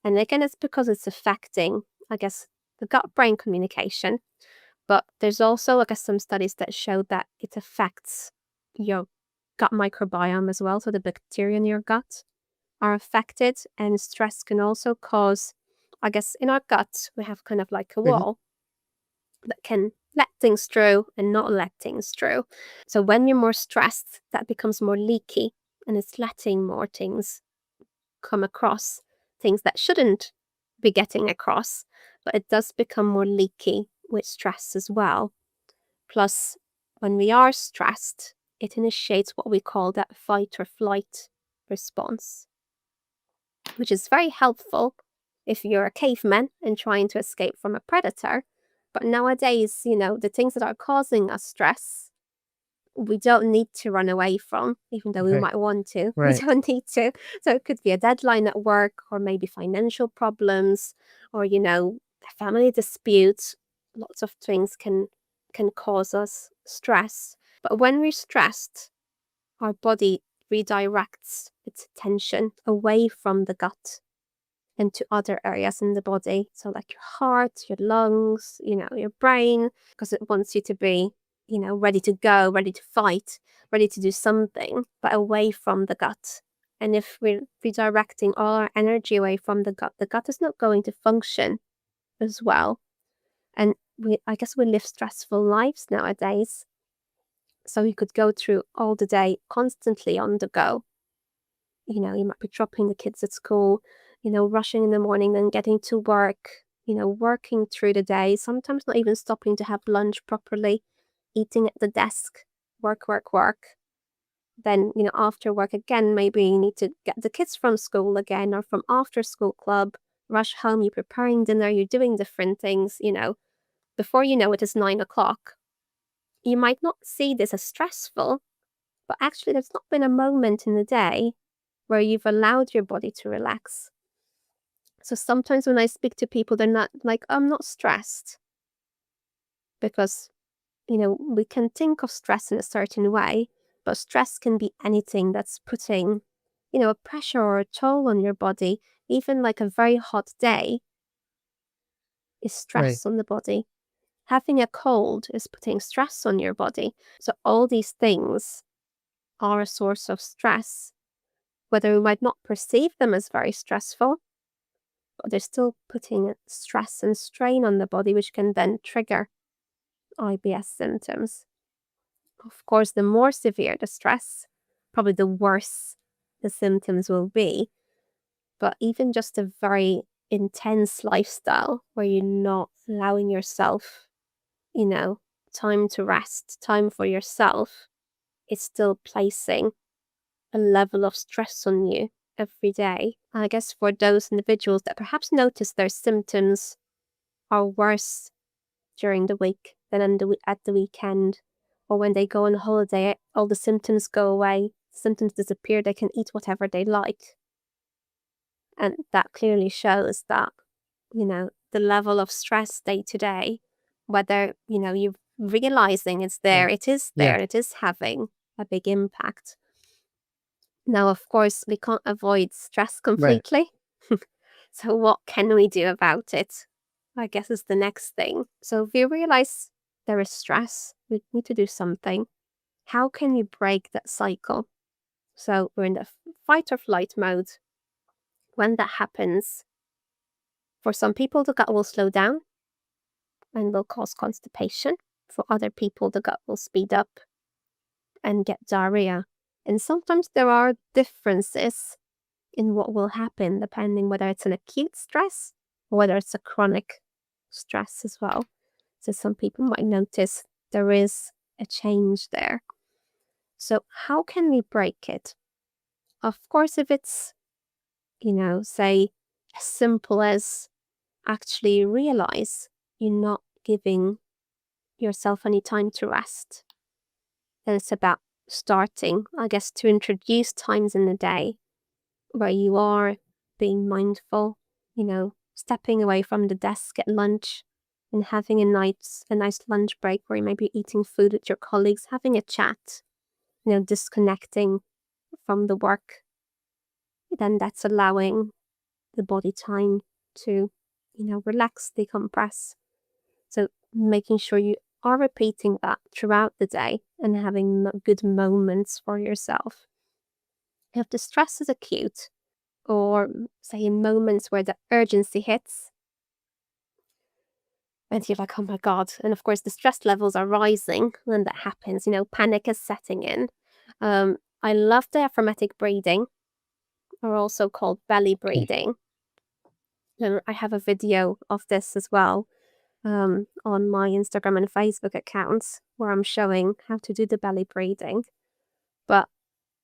And again, it's because it's affecting, I guess, the gut brain communication. But there's also, I guess, some studies that show that it affects your gut microbiome as well. So the bacteria in your gut are affected, and stress can also cause, I guess, in our gut, we have kind of like a Mhm. wall that can let things through and not let things through. So when you're more stressed, that becomes more leaky and it's letting more things come across, things that shouldn't be getting across, but it does become more leaky with stress as well. Plus, when we are stressed, it initiates what we call that fight or flight response, which is very helpful if you're a caveman and trying to escape from a predator. But nowadays, the things that are causing us stress, we don't need to run away from, even though we Right. might want to. We Right. don't need to. So it could be a deadline at work, or maybe financial problems, or a family dispute. Lots of things can cause us stress. But when we're stressed, our body redirects its attention away from the gut and to other areas in the body. So like your heart, your lungs, your brain, because it wants you to be, ready to go, ready to fight, ready to do something, but away from the gut. And if we're redirecting all our energy away from the gut is not going to function as well. And I guess we live stressful lives nowadays. So you could go through all the day constantly on the go. You might be dropping the kids at school, rushing in the morning, then getting to work, working through the day, sometimes not even stopping to have lunch properly, eating at the desk, work, work, work. Then, after work again, maybe you need to get the kids from school again or from after school club, rush home, you're preparing dinner, you're doing different things, before you know it is 9 o'clock. You might not see this as stressful, but actually there's not been a moment in the day where you've allowed your body to relax. So sometimes when I speak to people, they're not like, I'm not stressed. Because, we can think of stress in a certain way, but stress can be anything that's putting, a pressure or a toll on your body. Even like a very hot day is Right. stress on the body. Having a cold is putting stress on your body. So all these things are a source of stress, whether we might not perceive them as very stressful, but they're still putting stress and strain on the body, which can then trigger IBS symptoms. Of course, the more severe the stress, probably the worse the symptoms will be. but even just a very intense lifestyle where you're not allowing yourself, time to rest, time for yourself, it's still placing a level of stress on you every day. I guess for those individuals that perhaps notice their symptoms are worse during the week than at the weekend, or when they go on holiday, all the symptoms go away, symptoms disappear, they can eat whatever they like. And that clearly shows that, the level of stress day to day, whether, you're realizing it's there, Right. it is Yeah. there, it is having a big impact. Now, of course, we can't avoid stress Right. completely. So what can we do about it? I guess is the next thing. So if you realize there is stress, we need to do something. How can you break that cycle? So we're in the fight or flight mode. When that happens, for some people, the gut will slow down and will cause constipation. For other people, the gut will speed up and get diarrhea. And sometimes there are differences in what will happen depending whether it's an acute stress or whether it's a chronic stress as well. So some people might notice there is a change there. So how can we break it? Of course, if it's, say as simple as actually realize you're not giving yourself any time to rest, then it's about starting, I guess, to introduce times in the day where you are being mindful, stepping away from the desk at lunch and having a nice lunch break where you may be eating food with your colleagues, having a chat, disconnecting from the work. Then that's allowing the body time to, relax, decompress. So making sure you are repeating that throughout the day and having good moments for yourself. If the stress is acute, or say in moments where the urgency hits, and you're like, oh my God. And of course, the stress levels are rising when that happens, panic is setting in. I love diaphragmatic breathing, or also called belly Okay. breathing. And I have a video of this as well on my Instagram and Facebook accounts where I'm showing how to do the belly breathing. But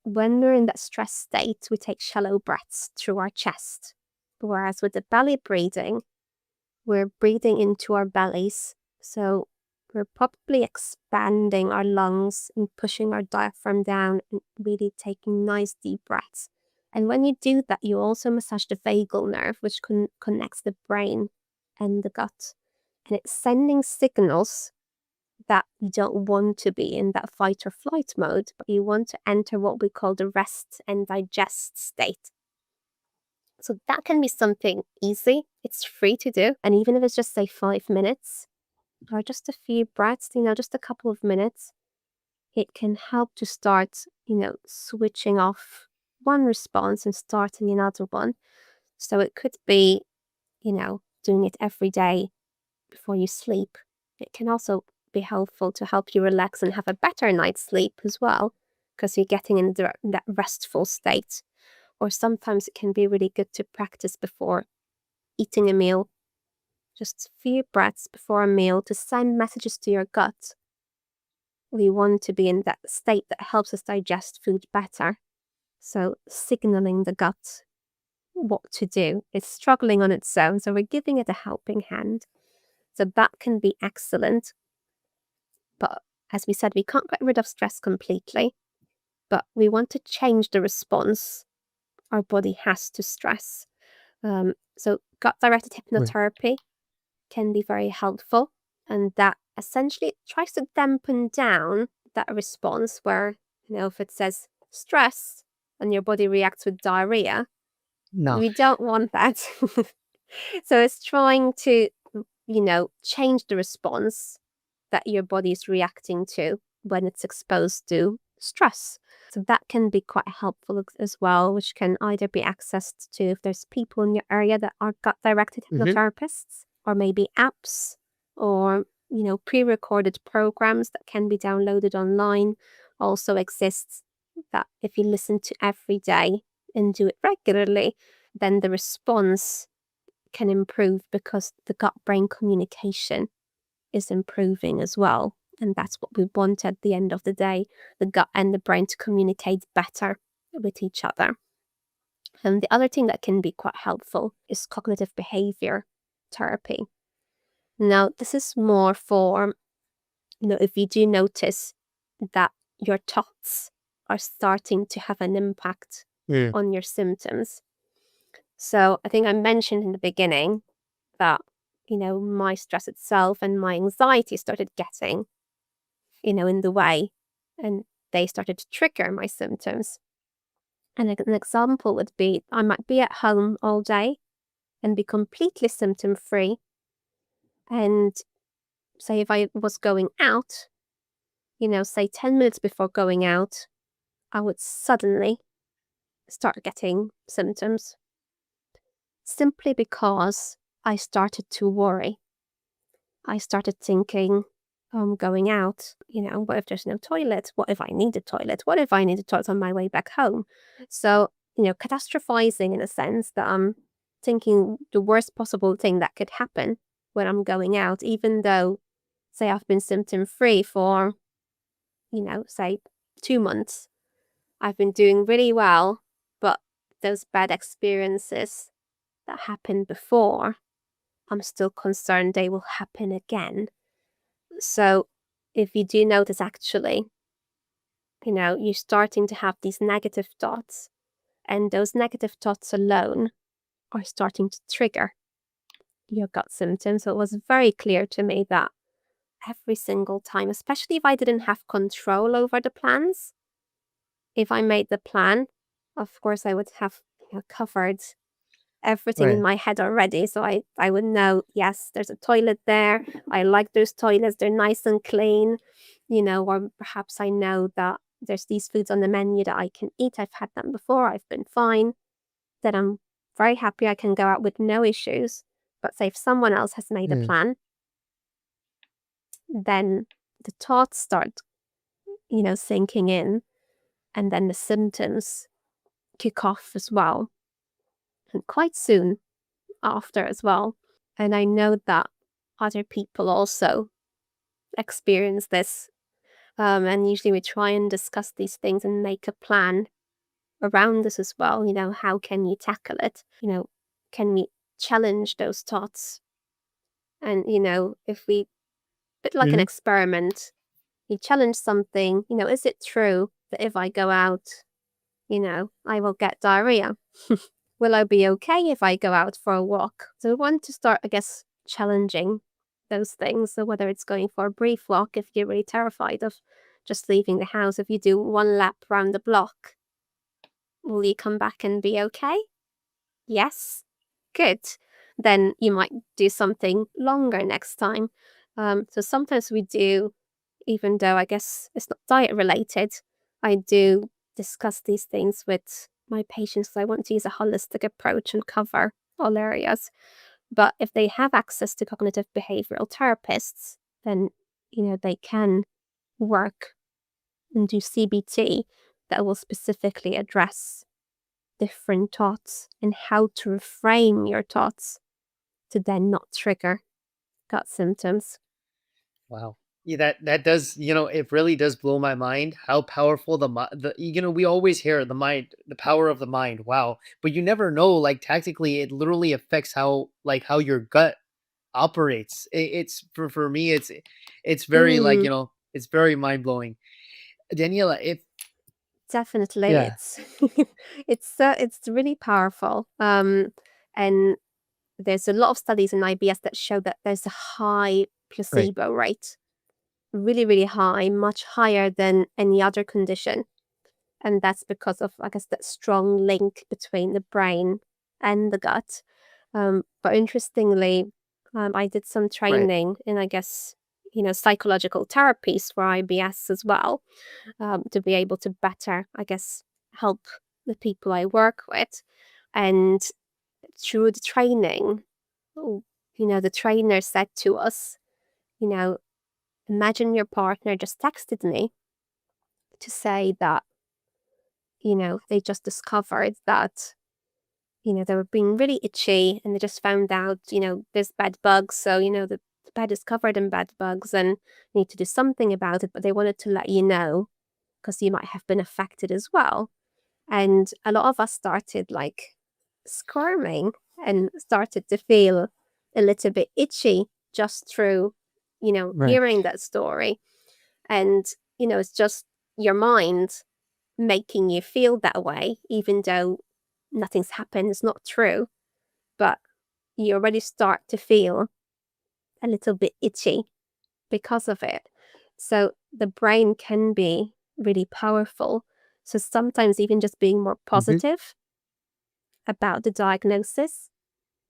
when we're in that stress state, we take shallow breaths through our chest. Whereas with the belly breathing, we're breathing into our bellies. So we're probably expanding our lungs and pushing our diaphragm down and really taking nice deep breaths. And when you do that, you also massage the vagal nerve, which connects the brain and the gut. And it's sending signals that you don't want to be in that fight or flight mode, but you want to enter what we call the rest and digest state. So that can be something easy. It's free to do. And even if it's just say 5 minutes or just a few breaths, just a couple of minutes, it can help to start, switching off one response and starting another one. So it could be, doing it every day before you sleep. It can also be helpful to help you relax and have a better night's sleep as well, because you're getting in that restful state. Or sometimes it can be really good to practice before eating a meal. Just a few breaths before a meal to send messages to your gut. We want to be in that state that helps us digest food better. So signaling the gut what to do. It's struggling on its own, so we're giving it a helping hand. So that can be excellent. But as we said, we can't get rid of stress completely, but we want to change the response our body has to stress. So gut-directed Right. hypnotherapy can be very helpful, and that essentially tries to dampen down that response where, if it says stress and your body reacts with diarrhea, No. we don't want that. So it's trying to, change the response that your body is reacting to when it's exposed to stress. So that can be quite helpful as well, which can either be accessed to if there's people in your area that are gut-directed hypnotherapists, or maybe apps, or, pre-recorded programs that can be downloaded online also exists, that if you listen to every day and do it regularly, then the response can improve because the gut-brain communication is improving as well. And that's what we want at the end of the day, the gut and the brain to communicate better with each other. And the other thing that can be quite helpful is cognitive behavior therapy. Now, this is more for, if you do notice that your thoughts are starting to have an impact on your symptoms. So I think I mentioned in the beginning that, my stress itself and my anxiety started getting, in the way, and they started to trigger my symptoms. And an example would be I might be at home all day and be completely symptom-free. And say if I was going out, say 10 minutes before going out, I would suddenly start getting symptoms simply because I started to worry. I started thinking, I'm going out, what if there's no toilet? What if I need a toilet? What if I need a toilet on my way back home? So, catastrophizing in a sense that I'm thinking the worst possible thing that could happen when I'm going out, even though, say, I've been symptom-free for, say 2 months. I've been doing really well, but those bad experiences that happened before, I'm still concerned they will happen again. So if you do notice, actually, you're starting to have these negative thoughts, and those negative thoughts alone are starting to trigger your gut symptoms. So it was very clear to me that every single time, especially if I didn't have control over the plans, if I made the plan, of course, I would have covered everything in my head already. So I would know, yes, there's a toilet there. I like those toilets. They're nice and clean, or perhaps I know that there's these foods on the menu that I can eat. I've had them before. I've been fine. Then I'm very happy I can go out with no issues. But say if someone else has made a plan, then the thoughts start, sinking in, and then the symptoms kick off as well. And quite soon after as well. And I know that other people also experience this. And usually we try and discuss these things and make a plan around this as well. How can you tackle it? Can we challenge those thoughts? And, if we, bit like an experiment, you challenge something, is it true that if I go out, I will get diarrhea? Will I be okay if I go out for a walk? So we want to start, I guess, challenging those things. So whether it's going for a brief walk, if you're really terrified of just leaving the house, if you do one lap around the block, will you come back and be okay? Yes? Good. Then you might do something longer next time. So sometimes we do, even though I guess it's not diet related, I do discuss these things with my patients because I want to use a holistic approach and cover all areas. But if they have access to cognitive behavioral therapists, then, they can work and do CBT that will specifically address different thoughts and how to reframe your thoughts to then not trigger gut symptoms. Wow. Yeah, that does, it really does blow my mind how powerful we always hear the power of the mind. Wow. But you never know, like tactically, it literally affects how your gut operates. It's for me, it's very it's very mind blowing. Daniela, if Definitely, yeah, it's really powerful. And there's a lot of studies in IBS that show that there's a high right, placebo rate, really, really high, much higher than any other condition. And that's because of, I guess, that strong link between the brain and the gut. But interestingly, I did some right, training in, I guess, psychological therapies for IBS as well, to be able to better, I guess, help the people I work with. And through the training, the trainer said to us, imagine your partner just texted me to say that, they just discovered that They were being really itchy, and they just found out, there's bed bugs. So, the bed is covered in bed bugs and you need to do something about it. But they wanted to let you know because you might have been affected as well. And a lot of us started like squirming and started to feel a little bit itchy just through, Right. hearing that story. And, it's just your mind making you feel that way, even though nothing's happened, it's not true. But you already start to feel a little bit itchy because of it. So the brain can be really powerful. So sometimes even just being more positive about the diagnosis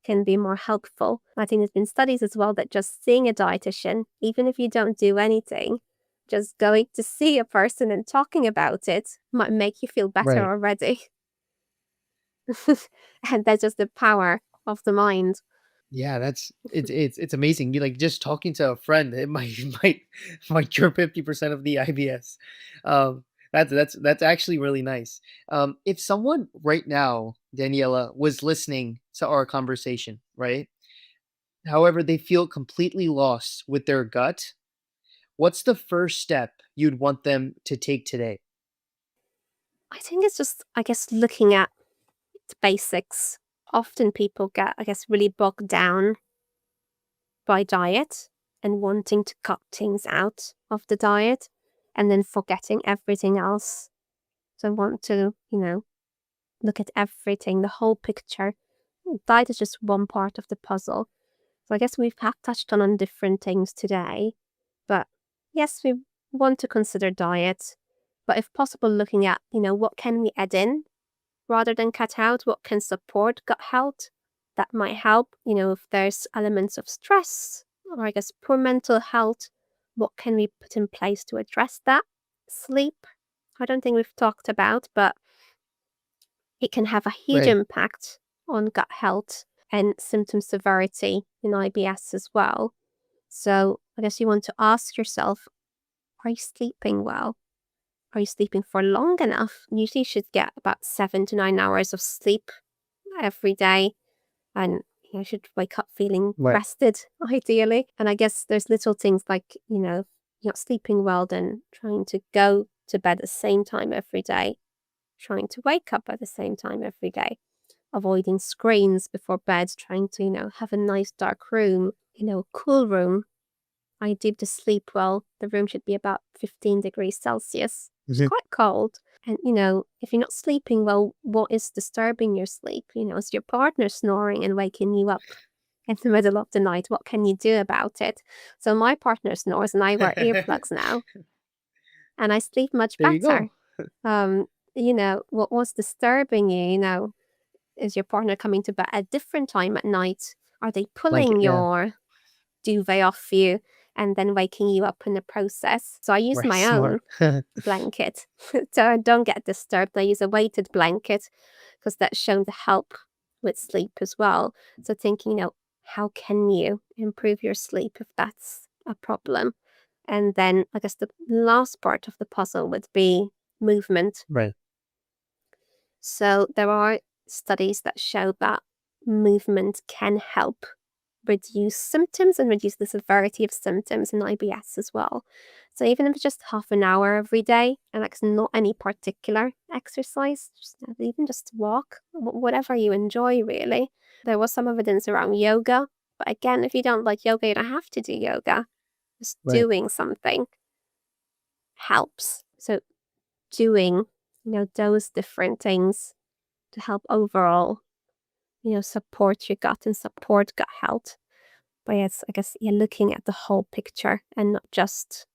can be more helpful. I think there's been studies as well that just seeing a dietitian, even if you don't do anything, just going to see a person and talking about it might make you feel better Right. already. And that's just the power of the mind. Yeah, it's amazing. You like just talking to a friend, it might might cure 50% of the IBS. That's actually really nice. If someone right now, Daniela, was listening to our conversation, right? However, they feel completely lost with their gut, what's the first step you'd want them to take today? I think it's just, I guess, looking at the basics. Often people get, I guess, really bogged down by diet and wanting to cut things out of the diet and then forgetting everything else. So I want to, look at everything, the whole picture. Diet is just one part of the puzzle. So I guess we've touched on different things today. But yes, we want to consider diet, but if possible, looking at, what can we add in rather than cut out, what can support gut health. That might help, if there's elements of stress or I guess poor mental health, what can we put in place to address that? Sleep, I don't think we've talked about, but it can have a huge Right. impact on gut health and symptom severity in IBS as well. So I guess you want to ask yourself, are you sleeping well? Are you sleeping for long enough? Usually you should get about 7 to 9 hours of sleep every day, and you should wake up feeling Right. rested, ideally. And I guess there's little things like, you're not sleeping well, then trying to go to bed at the same time every day, trying to wake up at the same time every day, avoiding screens before bed, trying to, have a nice dark room, cool room. Ideal to sleep well. The room should be about 15 degrees Celsius. It's Mhm. quite cold. And, if you're not sleeping well, what is disturbing your sleep? Is your partner snoring and waking you up in the middle of the night? What can you do about it? So my partner snores and I wear earplugs now and I sleep much There you better. go. What was disturbing you, is your partner coming to bed at a different time at night? Are they Blanket, pulling yeah. your duvet off you and then waking you up in the process? So I use Right, my own smart. blanket so I don't get disturbed. I use a weighted blanket because that's shown to help with sleep as well. So thinking, how can you improve your sleep if that's a problem? And then I guess the last part of the puzzle would be movement. Right. So there are studies that show that movement can help reduce symptoms and reduce the severity of symptoms in IBS as well. So even if it's just half an hour every day, and it's not any particular exercise, even just walk, whatever you enjoy really. There was some evidence around yoga, but again, if you don't like yoga, you don't have to do yoga. Just Right. doing something helps. So doing, those different things to help overall, support your gut and support gut health. But yes, I guess you're looking at the whole picture and not just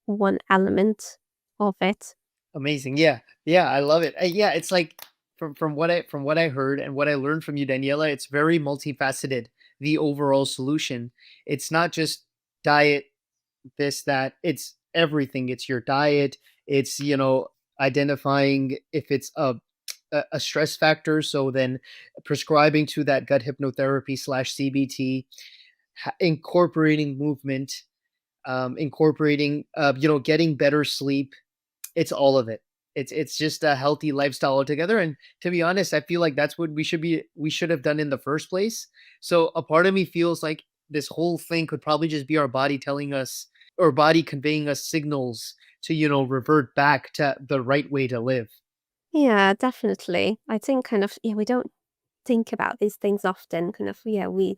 one element of it. Amazing. Yeah. Yeah, I love it. Yeah, it's like from what I heard and what I learned from you, Daniela, it's very multifaceted, the overall solution. It's not just diet, this, that, it's everything. It's your diet, it's, identifying if it's a stress factor, so then prescribing to that gut hypnotherapy slash CBT, incorporating movement, incorporating, getting better sleep. It's all of it. It's just a healthy lifestyle altogether. And to be honest, I feel like that's what we should have done in the first place. So a part of me feels like this whole thing could probably just be our body telling us, or body conveying us signals to, revert back to the right way to live. Yeah, definitely. I think kind of, yeah, we don't think about these things often. Kind of, yeah, we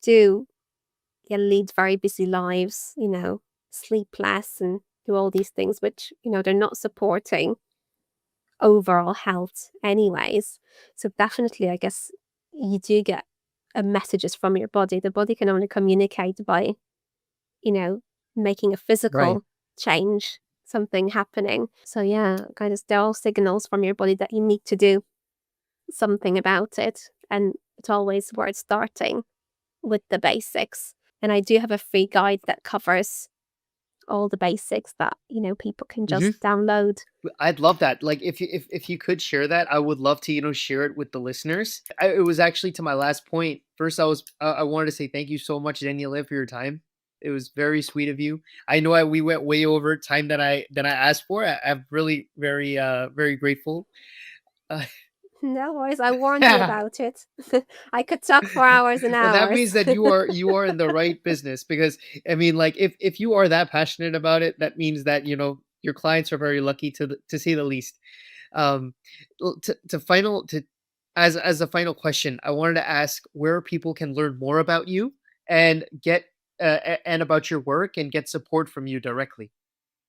do, yeah, lead very busy lives, sleep less and do all these things, which, they're not supporting overall health anyways. So definitely, I guess you do get messages from your body. The body can only communicate by, you know, making a Right. physical change, something happening. So yeah, kind of there are signals from your body that you need to do something about it. And it's always worth starting with the basics. And I do have a free guide that covers all the basics that, people can just download. I'd love that. Like if you could share that, I would love to, share it with the listeners. It was actually to my last point. First, I wanted to say thank you so much, Daniela, for your time. It was very sweet of you. I know we went way over time that I asked for. I'm really very grateful. Uh, No worries, I warned you about it. I could talk for hours and well, that hours. means that you are in the right business, because I mean, like, if you are that passionate about it, that means that your clients are very lucky, to say the least. Um, to final to as a final question, I wanted to ask where people can learn more about you and get and about your work and get support from you directly.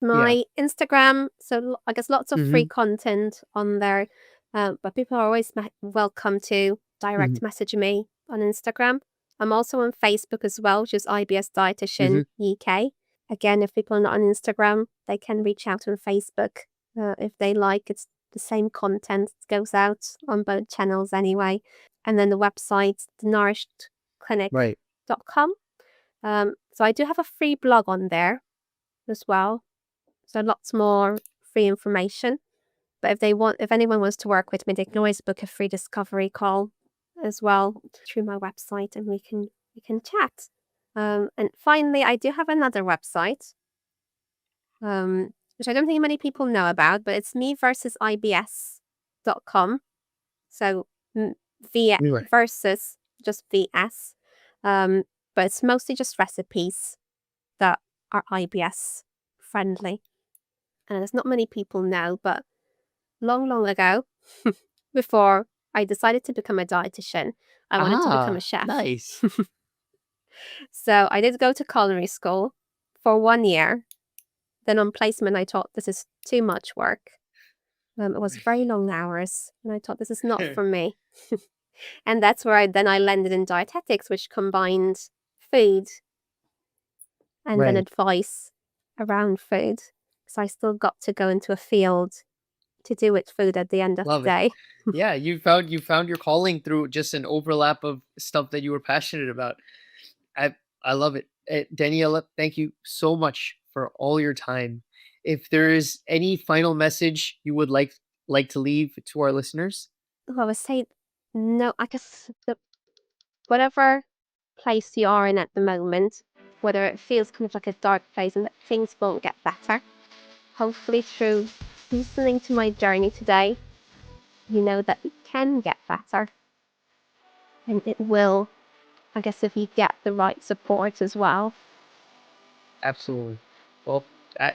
Yeah. My Instagram, so I guess lots of free Hmm. content on there, but people are always welcome to Hmm. direct message me on Instagram. I'm also on Facebook as well, which is IBS Hmm. Dietitian UK. Again, if people are not on Instagram, they can reach out on Facebook if they like. It's the same content goes out on both channels anyway. And then the website, Right. thenourishedclinic.com. So I do have a free blog on there as well. So lots more free information. But if anyone wants to work with me, they can always book a free discovery call as well through my website, and we can chat. And finally, I do have another website, which I don't think many people know about, but it's me versus IBS.com. So V Right. versus just VS. But it's mostly just recipes that are IBS friendly. And there's not many people know, but long ago, before I decided to become a dietitian, I wanted to become a Ah, chef. nice. So I did go to culinary school for 1 year. Then on placement, I thought this is too much work. It was very long hours, and I thought this is not for me. And that's where I landed in dietetics, which combined food and then Right. advice around food. So I still got to go into a field to do with food at the end of the Love it. day. Yeah, you found your calling through just an overlap of stuff that you were passionate about. I I love it. Daniela, thank you so much for all your time. If there is any final message you would like to leave to our listeners. Oh, I would say no. I guess whatever place you are in at the moment, whether it feels kind of like a dark place and that things won't get better, hopefully through listening to my journey today, you know that it can get better, and it will. I guess if you get the right support as well. Absolutely. Well,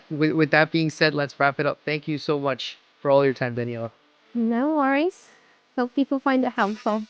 with that being said, let's wrap it up. Thank you so much for all your time, Daniela. No worries. Hope people find it helpful.